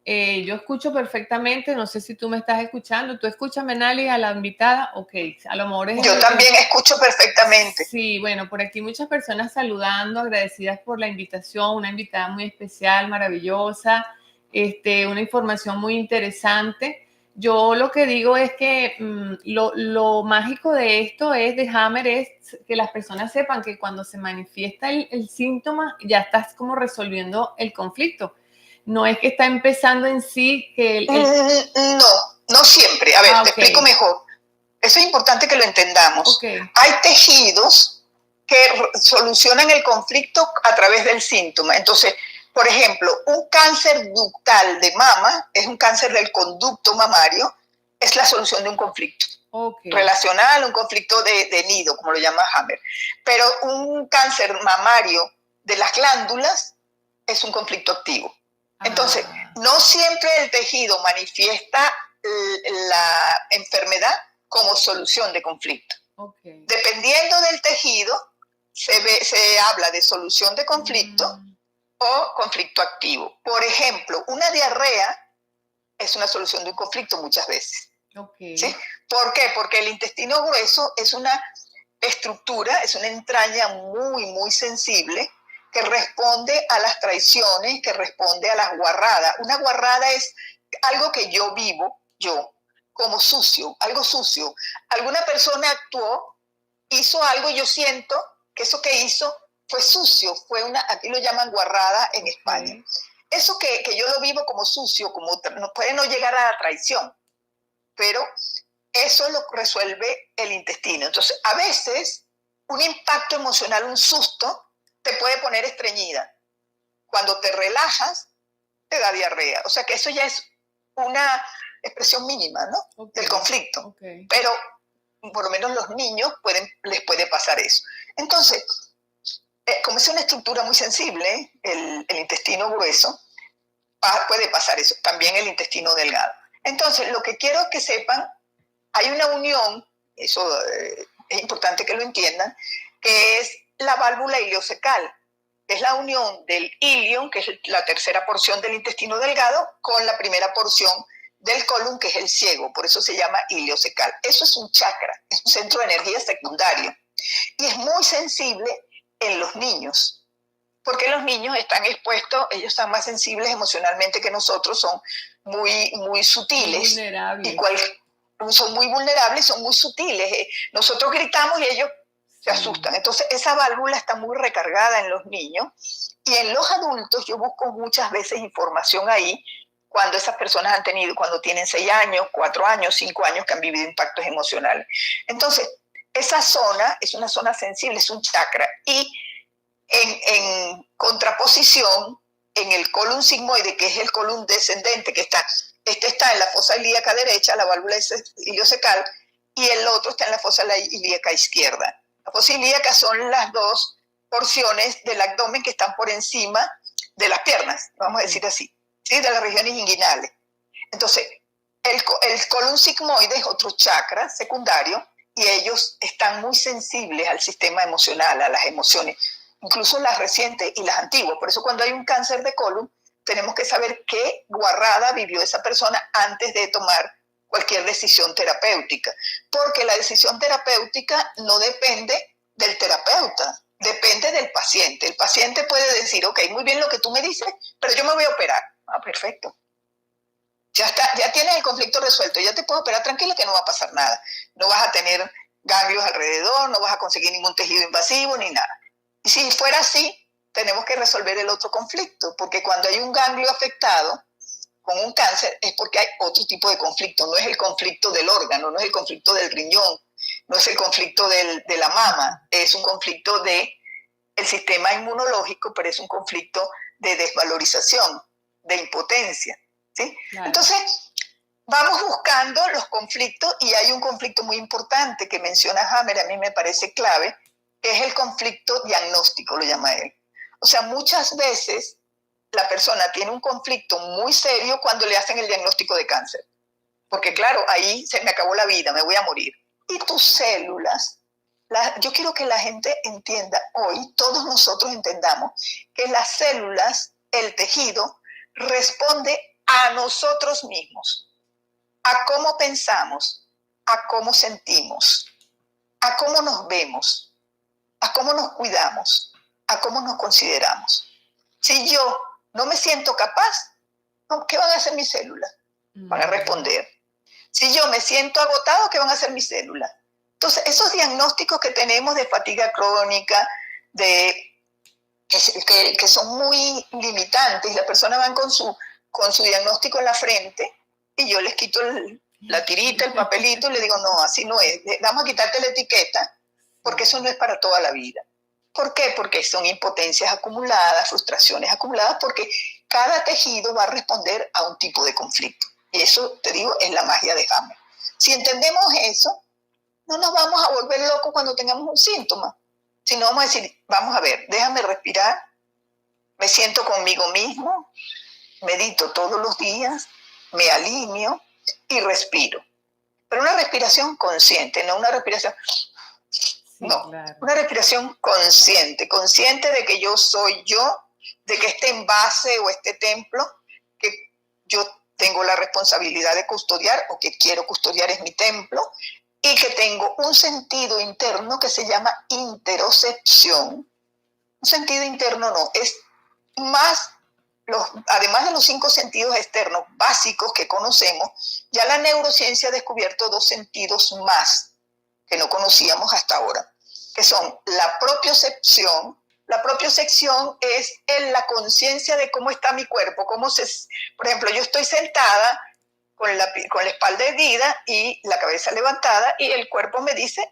Yo escucho perfectamente, no sé si tú me estás escuchando. ¿Tú escuchas, Menaly, a la invitada? Ok, a lo mejor es... Yo también escucho perfectamente. Sí, bueno, por aquí muchas personas saludando, agradecidas por la invitación, una invitada muy especial, maravillosa, una información muy interesante. Yo lo que digo es que lo mágico de esto de Hammer es que las personas sepan que cuando se manifiesta el síntoma ya estás como resolviendo el conflicto. No es que está empezando en sí que... No siempre. A ver, te explico mejor. Eso es importante que lo entendamos. Okay. Hay tejidos que solucionan el conflicto a través del síntoma. Entonces, por ejemplo, un cáncer ductal de mama, es un cáncer del conducto mamario, es la solución de un conflicto. Okay. Relacional, un conflicto de nido, como lo llama Hammer. Pero un cáncer mamario de las glándulas es un conflicto activo. Entonces, no siempre el tejido manifiesta la enfermedad como solución de conflicto. Okay. Dependiendo del tejido, se habla de solución de conflicto o conflicto activo. Por ejemplo, una diarrea es una solución de un conflicto muchas veces. Okay. ¿Sí? ¿Por qué? Porque el intestino grueso es una estructura, es una entraña muy, muy sensible que responde a las traiciones, que responde a las guarradas. Una guarrada es algo que yo vivo, como sucio, algo sucio. Alguna persona actuó, hizo algo y yo siento que eso que hizo fue sucio, aquí lo llaman guarrada en España. Eso que yo lo vivo como sucio, puede no llegar a la traición, pero eso lo resuelve el intestino. Entonces, a veces, un impacto emocional, un susto, te puede poner estreñida. Cuando te relajas, te da diarrea. O sea que eso ya es una expresión mínima, ¿no? Del conflicto. Okay. Pero por lo menos los niños les puede pasar eso. Entonces, como es una estructura muy sensible, el intestino grueso, puede pasar eso. También el intestino delgado. Entonces, lo que quiero que sepan, hay una unión eso es importante que lo entiendan, que es la válvula ileocecal. Es la unión del ilion, que es la tercera porción del intestino delgado, con la primera porción del colon, que es el ciego, por eso se llama ileocecal. Eso es un chakra, es un centro de energía secundario y es muy sensible en los niños, porque los niños están expuestos, ellos están más sensibles emocionalmente que nosotros, son muy sutiles. Vulnerables. Son muy vulnerables, son muy sutiles. Nosotros gritamos y ellos se asustan. Entonces, esa válvula está muy recargada en los niños y en los adultos yo busco muchas veces información ahí cuando esas personas cuando tienen 6 años, 4 años, 5 años que han vivido impactos emocionales. Entonces, esa zona es una zona sensible, es un chakra y en contraposición, en el colon sigmoide, que es el colon descendente, que está en la fosa ilíaca derecha, la válvula ileocecal, y el otro está en la fosa ilíaca izquierda. La fosa ilíaca son las dos porciones del abdomen que están por encima de las piernas, vamos a decir así, ¿sí? De las regiones inguinales. Entonces, el colon sigmoide es otro chakra secundario y ellos están muy sensibles al sistema emocional, a las emociones, incluso las recientes y las antiguas. Por eso cuando hay un cáncer de colon, tenemos que saber qué guarrada vivió esa persona antes de tomar cualquier decisión terapéutica, porque la decisión terapéutica no depende del terapeuta, depende del paciente. El paciente puede decir, ok, muy bien lo que tú me dices, pero yo me voy a operar. Ah, perfecto. Ya está, ya tienes el conflicto resuelto, ya te puedo operar tranquila que no va a pasar nada. No vas a tener ganglios alrededor, no vas a conseguir ningún tejido invasivo ni nada. Y si fuera así, tenemos que resolver el otro conflicto, porque cuando hay un ganglio afectado con un cáncer es porque hay otro tipo de conflicto, no es el conflicto del órgano, no es el conflicto del riñón, no es el conflicto de la mama, es un conflicto del sistema inmunológico, pero es un conflicto de desvalorización, de impotencia, ¿sí? Claro. Entonces, vamos buscando los conflictos y hay un conflicto muy importante que menciona Hammer, a mí me parece clave, que es el conflicto diagnóstico, lo llama él. O sea, muchas veces la persona tiene un conflicto muy serio cuando le hacen el diagnóstico de cáncer. Porque claro, ahí se me acabó la vida, me voy a morir. Y tus células, yo quiero que la gente entienda hoy, todos nosotros entendamos, que las células, el tejido, responde a nosotros mismos, a cómo pensamos, a cómo sentimos, a cómo nos vemos, a cómo nos cuidamos, a cómo nos consideramos. Si yo no me siento capaz, ¿qué van a hacer mis células? Van a responder. Si yo me siento agotado, ¿qué van a hacer mis células? Entonces, esos diagnósticos que tenemos de fatiga crónica, que son muy limitantes, la persona va con su diagnóstico en la frente y yo les quito la tirita, el papelito y le digo, no, así no es. Vamos a quitarte la etiqueta porque eso no es para toda la vida. ¿Por qué? Porque son impotencias acumuladas, frustraciones acumuladas, porque cada tejido va a responder a un tipo de conflicto. Y eso, te digo, es la magia de Hammer. Si entendemos eso, no nos vamos a volver locos cuando tengamos un síntoma, sino vamos a decir, vamos a ver, déjame respirar, me siento conmigo mismo, medito todos los días, me alineo y respiro. Pero una respiración consciente, no una respiración... No, claro. Una respiración consciente, consciente de que yo soy yo, de que este envase o este templo que yo tengo la responsabilidad de custodiar o que quiero custodiar es mi templo y que tengo un sentido interno que se llama interocepción. Un sentido interno no, es más, además de los 5 sentidos externos básicos que conocemos, ya la neurociencia ha descubierto 2 sentidos más que no conocíamos hasta ahora, que son la propiocepción. La propiocepción es en la conciencia de cómo está mi cuerpo, por ejemplo, yo estoy sentada con la espalda erguida y la cabeza levantada y el cuerpo me dice,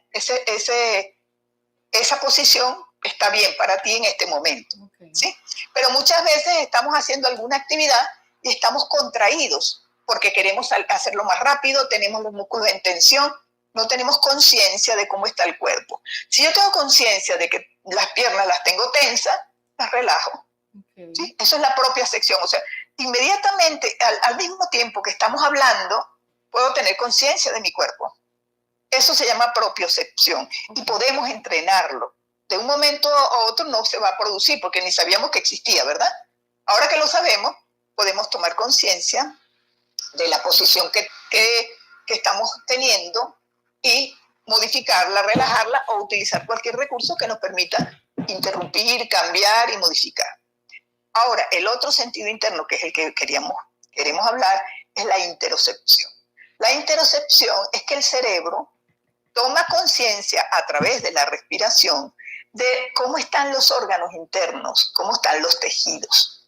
esa posición está bien para ti en este momento, okay. ¿Sí? Pero muchas veces estamos haciendo alguna actividad y estamos contraídos porque queremos hacerlo más rápido, tenemos los músculos en tensión, no tenemos conciencia de cómo está el cuerpo. Si yo tengo conciencia de que las piernas las tengo tensas, las relajo. Okay. ¿Sí? Eso es la propia sección. O sea, inmediatamente, al mismo tiempo que estamos hablando, puedo tener conciencia de mi cuerpo. Eso se llama propiocepción y podemos entrenarlo. De un momento a otro no se va a producir porque ni sabíamos que existía, ¿verdad? Ahora que lo sabemos, podemos tomar conciencia de la posición que estamos teniendo y modificarla, relajarla o utilizar cualquier recurso que nos permita interrumpir, cambiar y modificar. Ahora, el otro sentido interno, que es el que queremos hablar, es la interocepción. La interocepción es que el cerebro toma conciencia a través de la respiración de cómo están los órganos internos, cómo están los tejidos,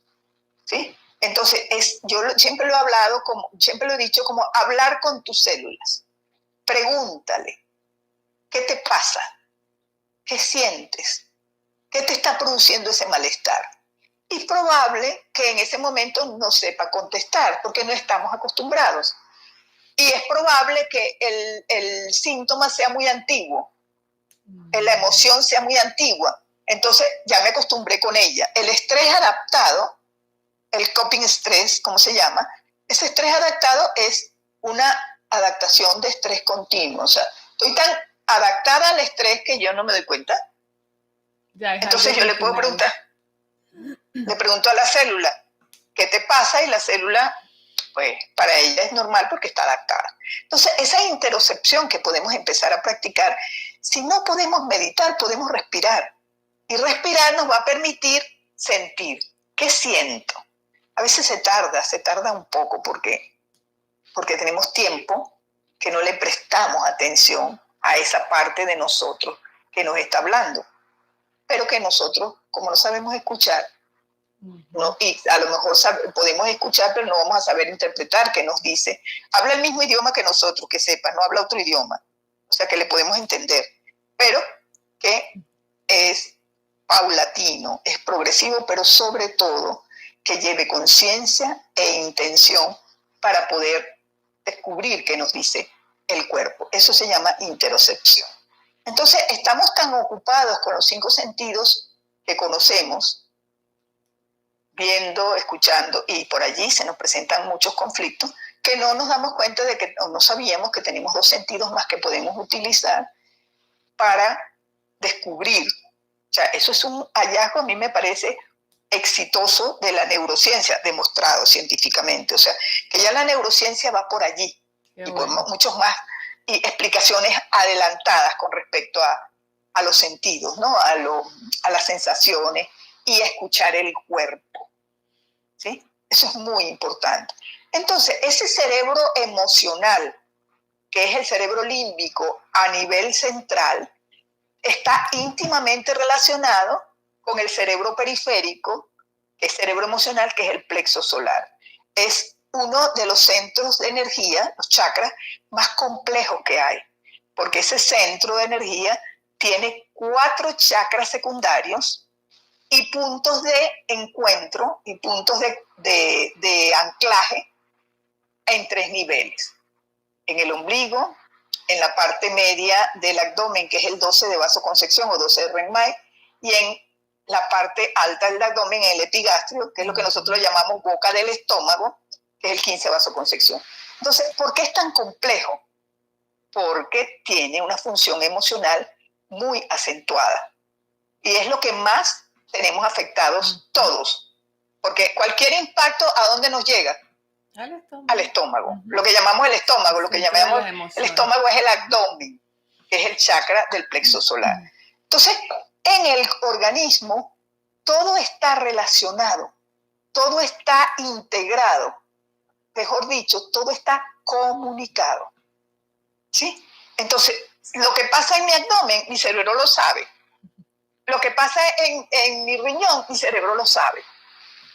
¿sí? Entonces, yo siempre lo he hablado, siempre lo he dicho, como hablar con tus células. Pregúntale, ¿qué te pasa? ¿Qué sientes? ¿Qué te está produciendo ese malestar? Y es probable que en ese momento no sepa contestar, porque no estamos acostumbrados. Y es probable que el síntoma sea muy antiguo, la emoción sea muy antigua. Entonces ya me acostumbré con ella. El estrés adaptado, el coping stress, ¿cómo se llama? Ese estrés adaptado es una adaptación de estrés continuo. O sea, estoy tan adaptada al estrés que yo no me doy cuenta. Entonces yo le puedo preguntar, le pregunto a la célula, ¿qué te pasa? Y la célula, pues para ella es normal porque está adaptada. Entonces, esa interocepción que podemos empezar a practicar, si no podemos meditar, podemos respirar. Y respirar nos va a permitir sentir. ¿Qué siento? A veces se tarda un poco porque tenemos tiempo que no le prestamos atención a esa parte de nosotros que nos está hablando. Pero que nosotros, como no sabemos escuchar, ¿no? Y a lo mejor podemos escuchar, pero no vamos a saber interpretar qué nos dice. Habla el mismo idioma que nosotros, que sepas, no habla otro idioma. O sea, que le podemos entender. Pero que es paulatino, es progresivo, pero sobre todo que lleve conciencia e intención para poder descubrir qué nos dice el cuerpo. Eso se llama interocepción. Entonces, estamos tan ocupados con los 5 sentidos que conocemos, viendo, escuchando, y por allí se nos presentan muchos conflictos, que no nos damos cuenta de que no sabíamos que tenemos 2 sentidos más que podemos utilizar para descubrir. O sea, eso es un hallazgo, a mí me parece exitoso de la neurociencia, demostrado científicamente. O sea, que ya la neurociencia va por allí. Y por muchos más y explicaciones adelantadas con respecto a los sentidos, ¿no? A las sensaciones y a escuchar el cuerpo, ¿sí? Eso es muy importante. Entonces, ese cerebro emocional, que es el cerebro límbico a nivel central, está íntimamente relacionado con el cerebro periférico, que es cerebro emocional, que es el plexo solar. Es uno de los centros de energía, los chakras, más complejos que hay, porque ese centro de energía tiene 4 chakras secundarios y puntos de encuentro y puntos de anclaje en 3 niveles. En el ombligo, en la parte media del abdomen, que es el 12 de vasoconstricción o 12 de Renmai, y en la parte alta del abdomen, en el epigastrio, que es lo que nosotros llamamos boca del estómago, que es el 15 de vasoconstricción. Entonces, ¿por qué es tan complejo? Porque tiene una función emocional muy acentuada. Y es lo que más tenemos afectados todos. Porque cualquier impacto, ¿a dónde nos llega? Al estómago. Lo que llamamos el estómago, lo que llamamos el estómago es el abdomen, que es el chakra del plexo solar. Entonces, en el organismo, todo está relacionado, todo está integrado, mejor dicho, todo está comunicado, ¿sí? Entonces, lo que pasa en mi abdomen, mi cerebro lo sabe. Lo que pasa en mi riñón, mi cerebro lo sabe.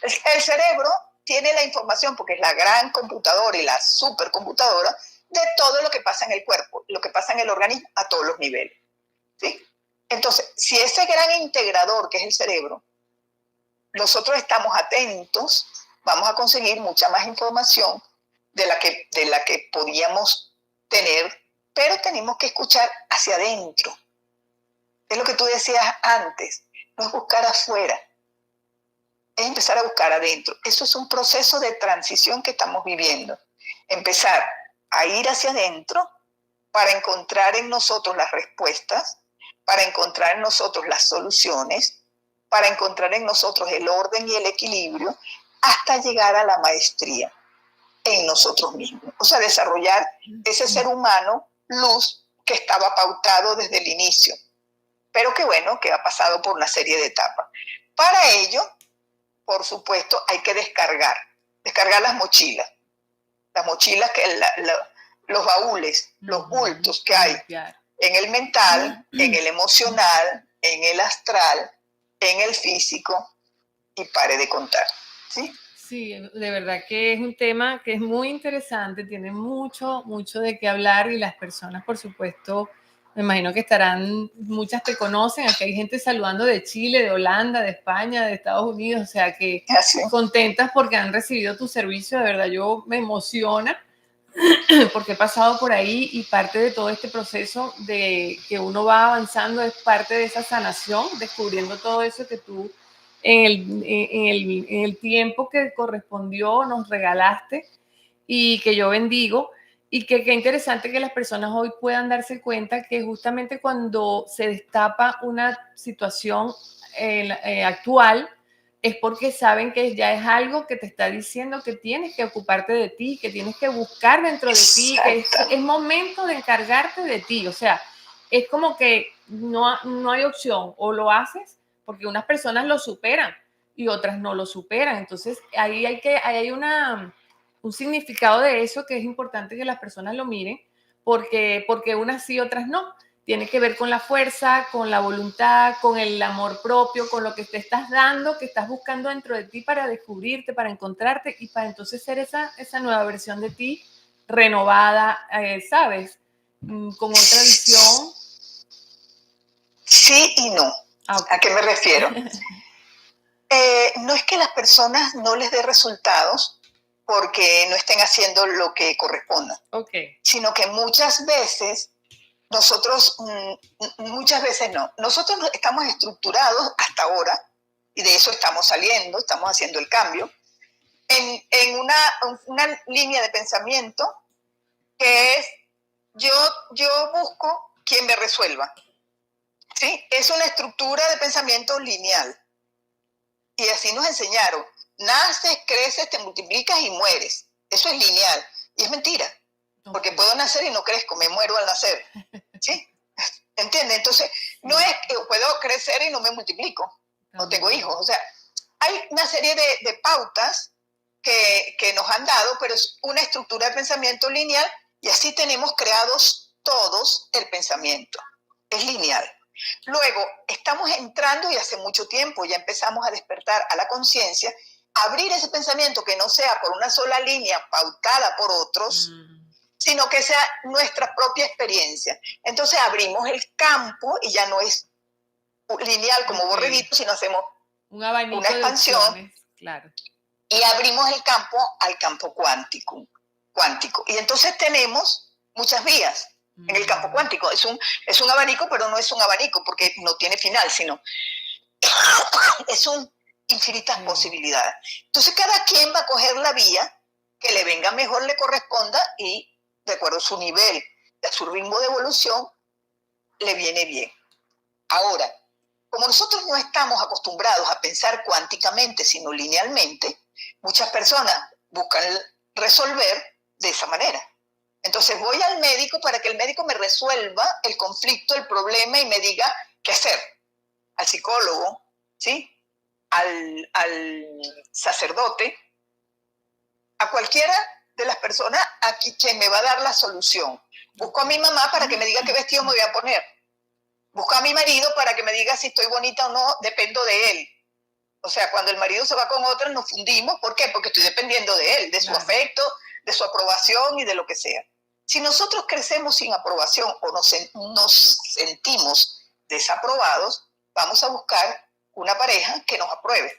El cerebro tiene la información, porque es la gran computadora y la supercomputadora, de todo lo que pasa en el cuerpo, lo que pasa en el organismo a todos los niveles, ¿sí? Entonces, si ese gran integrador, que es el cerebro, nosotros estamos atentos, vamos a conseguir mucha más información de la que podíamos tener, pero tenemos que escuchar hacia adentro. Es lo que tú decías antes, no es buscar afuera, es empezar a buscar adentro. Eso es un proceso de transición que estamos viviendo. Empezar a ir hacia adentro para encontrar en nosotros las respuestas, para encontrar en nosotros las soluciones, para encontrar en nosotros el orden y el equilibrio, hasta llegar a la maestría en nosotros mismos. O sea, desarrollar ese ser humano luz que estaba pautado desde el inicio, pero que bueno, que ha pasado por una serie de etapas. Para ello, por supuesto, hay que descargar las mochilas, los baúles, los bultos que hay en el mental, en el emocional, en el astral, en el físico, y pare de contar, ¿sí? Sí, de verdad que es un tema que es muy interesante, tiene mucho, mucho de qué hablar y las personas, por supuesto, me imagino que estarán, muchas te conocen, aquí hay gente saludando de Chile, de Holanda, de España, de Estados Unidos, o sea que contentas porque han recibido tu servicio, de verdad yo me emociona porque he pasado por ahí y parte de todo este proceso de que uno va avanzando es parte de esa sanación, descubriendo todo eso que tú en el tiempo que correspondió nos regalaste y que yo bendigo y que qué interesante que las personas hoy puedan darse cuenta que justamente cuando se destapa una situación actual es porque saben que ya es algo que te está diciendo que tienes que ocuparte de ti, que tienes que buscar dentro de ti, que es momento de encargarte de ti. O sea, es como que no hay opción, o lo haces porque unas personas lo superan y otras no lo superan. Entonces, ahí hay un significado de eso que es importante que las personas lo miren, porque unas sí, otras no. Tiene que ver con la fuerza, con la voluntad, con el amor propio, con lo que te estás dando, que estás buscando dentro de ti para descubrirte, para encontrarte y para entonces ser esa nueva versión de ti renovada, ¿sabes? Con otra visión. Sí y no. Okay. ¿A qué me refiero? No es que las personas no les dé resultados porque no estén haciendo lo que corresponda, sino que muchas veces nosotros estamos estructurados hasta ahora, y de eso estamos saliendo, estamos haciendo el cambio, en una línea de pensamiento que es yo busco quien me resuelva. ¿Sí? Es una estructura de pensamiento lineal. Y así nos enseñaron. Naces, creces, te multiplicas y mueres. Eso es lineal. Y es mentira. Porque puedo nacer y no crezco, me muero al nacer. ¿Sí? ¿Entiendes? Entonces, no es que puedo crecer y no me multiplico. No tengo hijos. O sea, hay una serie de pautas que nos han dado, pero es una estructura de pensamiento lineal y así tenemos creados todos el pensamiento. Es lineal. Luego, estamos entrando y hace mucho tiempo ya empezamos a despertar a la conciencia, abrir ese pensamiento que no sea por una sola línea pautada por otros, sino que sea nuestra propia experiencia. Entonces abrimos el campo y ya no es lineal como borreguito, sino hacemos una expansión, claro. Y abrimos el campo al campo cuántico. Y entonces tenemos muchas vías. En el campo cuántico es un abanico, pero no es un abanico porque no tiene final, sino es infinitas posibilidades. Entonces cada quien va a coger la vía que le venga mejor, le corresponda y de acuerdo a su nivel, a su ritmo de evolución, le viene bien. Ahora, como nosotros no estamos acostumbrados a pensar cuánticamente, sino linealmente, muchas personas buscan resolver de esa manera. Entonces voy al médico para que el médico me resuelva el conflicto, el problema y me diga qué hacer. Al psicólogo, ¿sí? Al sacerdote, a cualquiera de las personas aquí que me va a dar la solución. Busco a mi mamá para que me diga qué vestido me voy a poner. Busco a mi marido para que me diga si estoy bonita o no, dependo de él. O sea, cuando el marido se va con otra nos fundimos. ¿Por qué? Porque estoy dependiendo de él, de su afecto, de su aprobación y de lo que sea. Si nosotros crecemos sin aprobación o nos sentimos desaprobados, vamos a buscar una pareja que nos apruebe,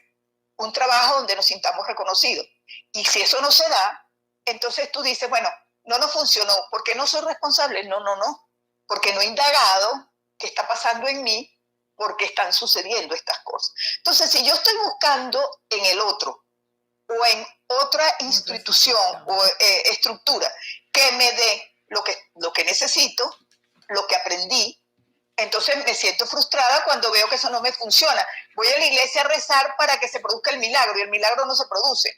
un trabajo donde nos sintamos reconocidos. Y si eso no se da, entonces tú dices, bueno, no nos funcionó, ¿por qué no soy responsable? No, porque no he indagado qué está pasando en mí, por qué están sucediendo estas cosas. Entonces, si yo estoy buscando en el otro o en otra institución o estructura que me dé lo que necesito, lo que aprendí. Entonces me siento frustrada cuando veo que eso no me funciona. Voy a la iglesia a rezar para que se produzca el milagro y el milagro no se produce.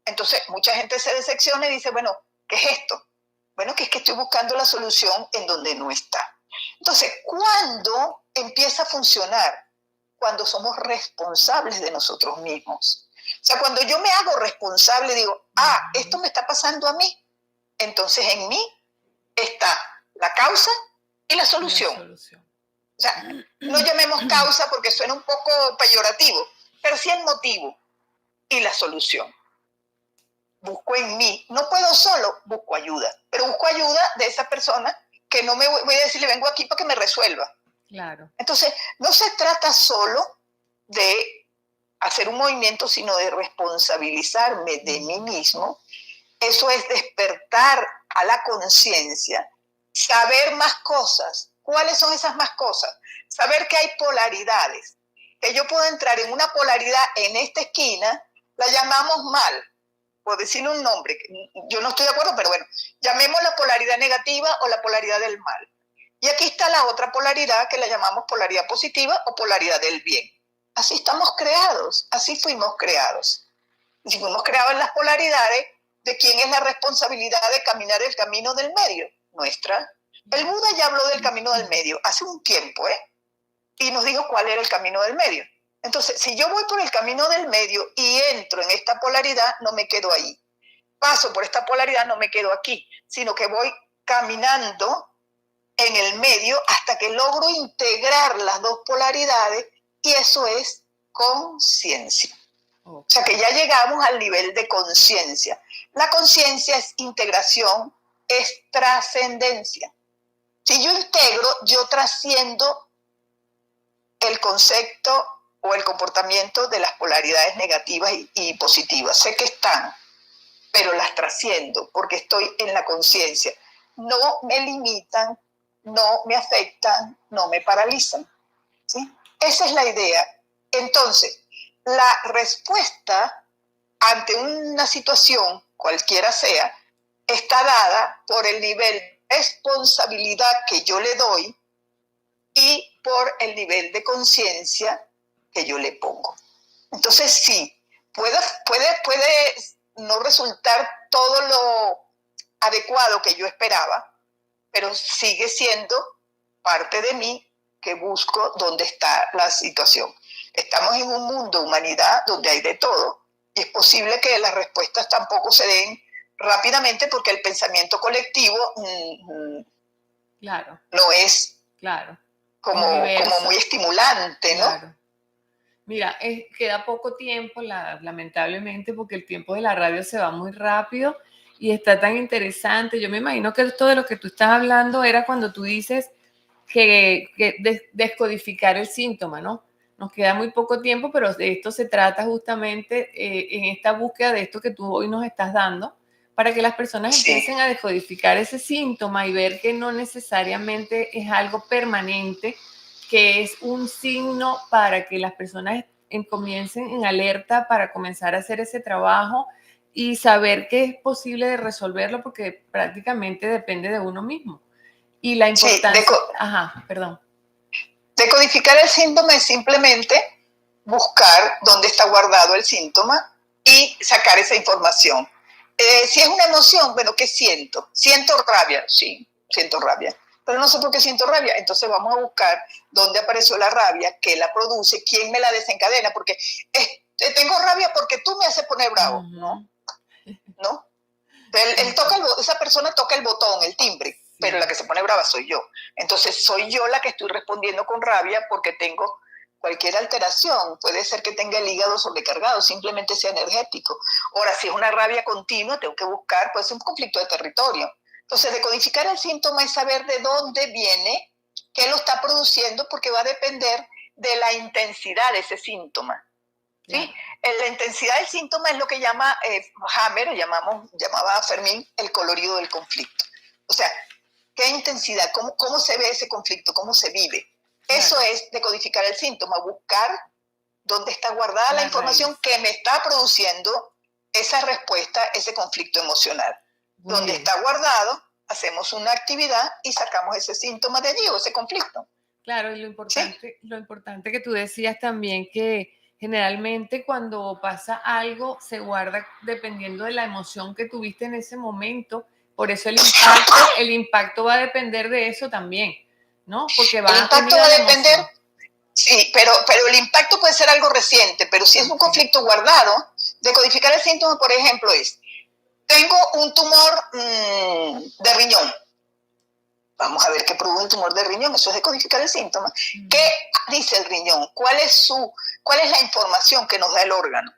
Entonces mucha gente se decepciona y dice, bueno, ¿qué es esto? Bueno, que es que estoy buscando la solución en donde no está. Entonces, ¿cuándo empieza a funcionar? Cuando somos responsables de nosotros mismos. O sea, cuando yo me hago responsable, digo, esto me está pasando a mí. Entonces en mí está la causa y la solución. O sea, no llamemos causa porque suena un poco peyorativo, pero sí el motivo y la solución. Busco en mí, no puedo solo, busco ayuda, pero busco ayuda de esa persona que no me voy a decirle, vengo aquí para que me resuelva. Claro. Entonces, no se trata solo de hacer un movimiento, sino de responsabilizarme de mí mismo. Eso es despertar a la conciencia, saber más cosas. ¿Cuáles son esas más cosas? Saber que hay polaridades, que yo puedo entrar en una polaridad en esta esquina, la llamamos mal, por decirle un nombre, yo no estoy de acuerdo, pero bueno, llamemos la polaridad negativa o la polaridad del mal. Y aquí está la otra polaridad que la llamamos polaridad positiva o polaridad del bien. Así estamos creados, así fuimos creados. Y si fuimos creados en las polaridades, ¿de quién es la responsabilidad de caminar el camino del medio? Nuestra. El Buda ya habló del camino del medio hace un tiempo, y nos dijo cuál era el camino del medio. Entonces, si yo voy por el camino del medio y entro en esta polaridad, no me quedo ahí. Paso por esta polaridad, no me quedo aquí, sino que voy caminando en el medio hasta que logro integrar las dos polaridades, y eso es conciencia. O sea que ya llegamos al nivel de conciencia. La conciencia es integración, es trascendencia. Si yo integro, yo trasciendo el concepto o el comportamiento de las polaridades negativas y positivas. Sé que están, pero las trasciendo porque estoy en la conciencia. No me limitan, no me afectan, no me paralizan. ¿Sí? Esa es la idea. Entonces, la respuesta ante una situación, cualquiera sea, está dada por el nivel de responsabilidad que yo le doy y por el nivel de conciencia que yo le pongo. Entonces, sí, puede no resultar todo lo adecuado que yo esperaba, pero sigue siendo parte de mí que busco dónde está la situación. Estamos en un mundo, humanidad, donde hay de todo, y es posible que las respuestas tampoco se den rápidamente porque el pensamiento colectivo claro, no es claro, como muy estimulante, ¿no? Claro. Mira, queda poco tiempo, lamentablemente, porque el tiempo de la radio se va muy rápido y está tan interesante. Yo me imagino que esto de lo que tú estás hablando era cuando tú dices que descodificar el síntoma, ¿no? Nos queda muy poco tiempo, pero de esto se trata justamente en esta búsqueda de esto que tú hoy nos estás dando, para que las personas empiecen a descodificar ese síntoma y ver que no necesariamente es algo permanente, que es un signo para que las personas comiencen en alerta para comenzar a hacer ese trabajo y saber que es posible de resolverlo porque prácticamente depende de uno mismo. Y la importancia... Decodificar el síntoma es simplemente buscar dónde está guardado el síntoma y sacar esa información. Si es una emoción, bueno, ¿qué siento? ¿Siento rabia? Sí, siento rabia. Pero no sé por qué siento rabia. Entonces vamos a buscar dónde apareció la rabia, qué la produce, quién me la desencadena, porque tengo rabia porque tú me haces poner bravo, ¿no? ¿No? Esa persona toca el botón, el timbre, pero la que se pone brava soy yo. Entonces soy yo la que estoy respondiendo con rabia porque tengo cualquier alteración. Puede ser que tenga el hígado sobrecargado, simplemente sea energético. Ahora, si es una rabia continua, tengo que buscar, puede ser un conflicto de territorio. Entonces, decodificar el síntoma es saber de dónde viene, qué lo está produciendo, porque va a depender de la intensidad de ese síntoma. ¿Sí? La intensidad del síntoma es lo que llama Hammer, llamaba Fermín, el colorido del conflicto. O sea, ¿qué intensidad? ¿Cómo se ve ese conflicto? ¿Cómo se vive? Eso es decodificar el síntoma, buscar dónde está guardada la información que me está produciendo esa respuesta, ese conflicto emocional. Donde está guardado, hacemos una actividad y sacamos ese síntoma de allí o ese conflicto. Claro, y lo importante que tú decías también, que generalmente cuando pasa algo se guarda dependiendo de la emoción que tuviste en ese momento. Por eso el impacto va a depender de eso también, ¿no? Porque El impacto va a depender, sí, pero el impacto puede ser algo reciente, pero si es un conflicto guardado, decodificar el síntoma, por ejemplo, es, tengo un tumor de riñón. Vamos a ver qué produce un tumor de riñón, eso es decodificar el síntoma. ¿Qué dice el riñón? ¿Cuál es la información que nos da el órgano?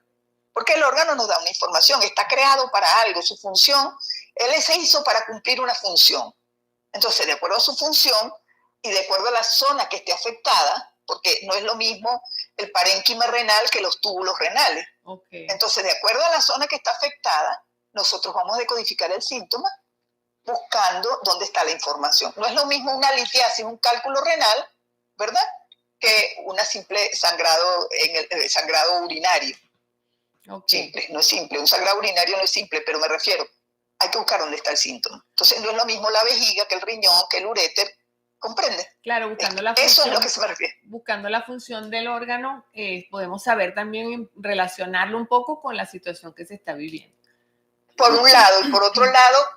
Porque el órgano nos da una información, está creado para algo, su función, él se hizo para cumplir una función. Entonces, de acuerdo a su función y de acuerdo a la zona que esté afectada, porque no es lo mismo el parénquima renal que los túbulos renales. Okay. Entonces, de acuerdo a la zona que está afectada, nosotros vamos a decodificar el síntoma buscando dónde está la información. No es lo mismo una litiasis, un cálculo renal, ¿verdad?, que una simple sangrado sangrado urinario. Okay. Simple, no es simple. Un sangrado urinario no es simple, pero me refiero, hay que buscar dónde está el síntoma. Entonces, no es lo mismo la vejiga que el riñón, que el uréter. ¿Comprende? Claro, buscando la función. Eso es lo que se me refiere. Buscando la función del órgano, podemos saber también relacionarlo un poco con la situación que se está viviendo. Por un lado, y por otro lado,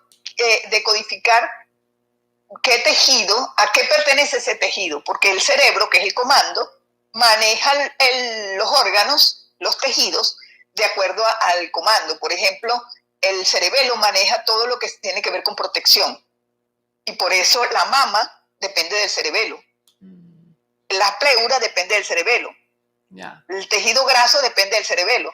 decodificar qué tejido, a qué pertenece ese tejido, porque el cerebro, que es el comando, maneja los órganos, los tejidos, de acuerdo al comando. Por ejemplo, el cerebelo maneja todo lo que tiene que ver con protección, y por eso la mama depende del cerebelo. La pleura depende del cerebelo. Yeah. El tejido graso depende del cerebelo.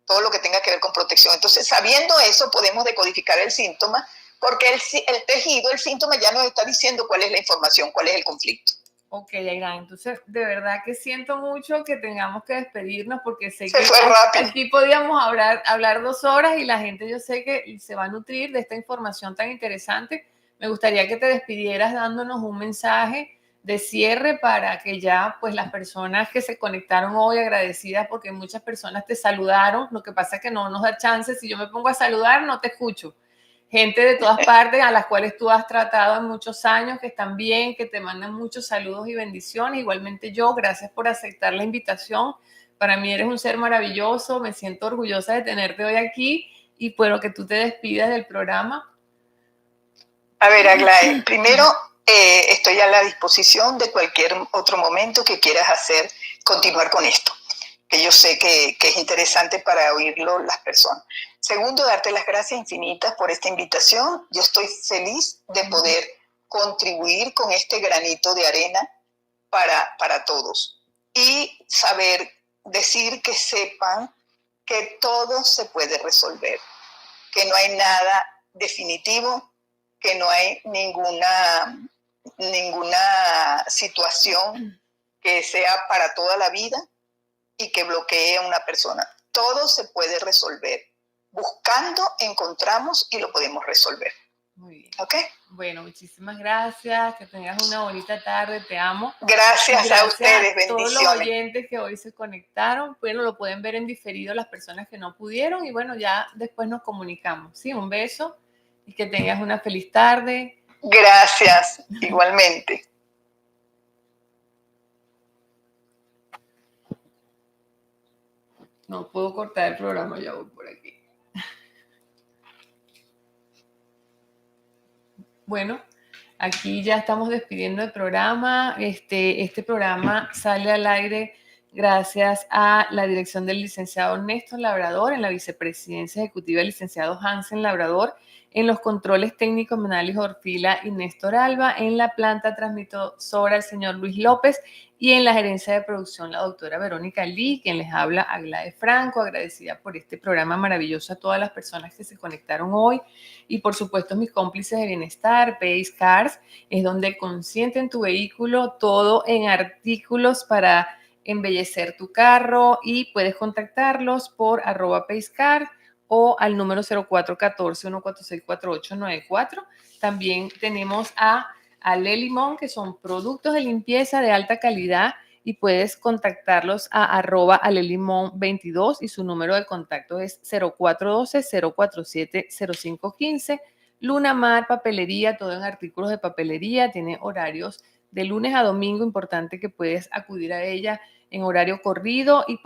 Todo lo que tenga que ver con protección. Entonces, sabiendo eso, podemos decodificar el síntoma, porque el tejido, el síntoma ya nos está diciendo cuál es la información, cuál es el conflicto. Ok, Aira, entonces de verdad que siento mucho que tengamos que despedirnos, porque sé Se que fue rápido. aquí podíamos hablar 2 horas y la gente, yo sé que se va a nutrir de esta información tan interesante. Me gustaría que te despidieras dándonos un mensaje de cierre para que ya pues las personas que se conectaron hoy, agradecidas porque muchas personas te saludaron. Lo que pasa es que no nos da chance, si yo me pongo a saludar no te escucho. Gente de todas partes a las cuales tú has tratado en muchos años, que están bien, que te mandan muchos saludos y bendiciones. Igualmente yo, gracias por aceptar la invitación. Para mí eres un ser maravilloso, me siento orgullosa de tenerte hoy aquí y puedo que tú te despidas del programa. A ver, Aglaé, primero estoy a la disposición de cualquier otro momento que quieras hacer, continuar con esto, que yo sé que es interesante para oírlo las personas. Segundo, darte las gracias infinitas por esta invitación. Yo estoy feliz de poder contribuir con este granito de arena para todos. Y decir que sepan que todo se puede resolver, que no hay nada definitivo, que no hay ninguna situación que sea para toda la vida y que bloquee a una persona. Todo se puede resolver. Buscando, encontramos y lo podemos resolver. Muy bien. ¿Ok? Bueno, muchísimas gracias. Que tengas una bonita tarde. Te amo. Gracias a ustedes. Bendiciones. Todos los oyentes que hoy se conectaron. Bueno, lo pueden ver en diferido las personas que no pudieron. Y bueno, ya después nos comunicamos. Sí, un beso y que tengas una feliz tarde. Gracias, igualmente. No puedo cortar el programa, ya voy por aquí. Bueno, aquí ya estamos despidiendo el programa. Este programa sale al aire gracias a la dirección del licenciado Néstor Labrador, en la vicepresidencia ejecutiva el licenciado Hansen Labrador, en los controles técnicos Menalis Orfila y Néstor Alba, en la planta transmisora el señor Luis López y en la gerencia de producción la doctora Verónica Lee, quien les habla, Aglaé Franco, agradecida por este programa maravilloso a todas las personas que se conectaron hoy y por supuesto mis cómplices de bienestar, Pace Cars, es donde consienten tu vehículo, todo en artículos para embellecer tu carro, y puedes contactarlos por @PaceCar o al número 0414-146-4894. También tenemos a Ale Limón, que son productos de limpieza de alta calidad, y puedes contactarlos a @alelimon22 y su número de contacto es 0412-047-0515. Luna Mar Papelería, todo en artículos de papelería, tiene horarios de lunes a domingo, importante que puedes acudir a ella en horario corrido y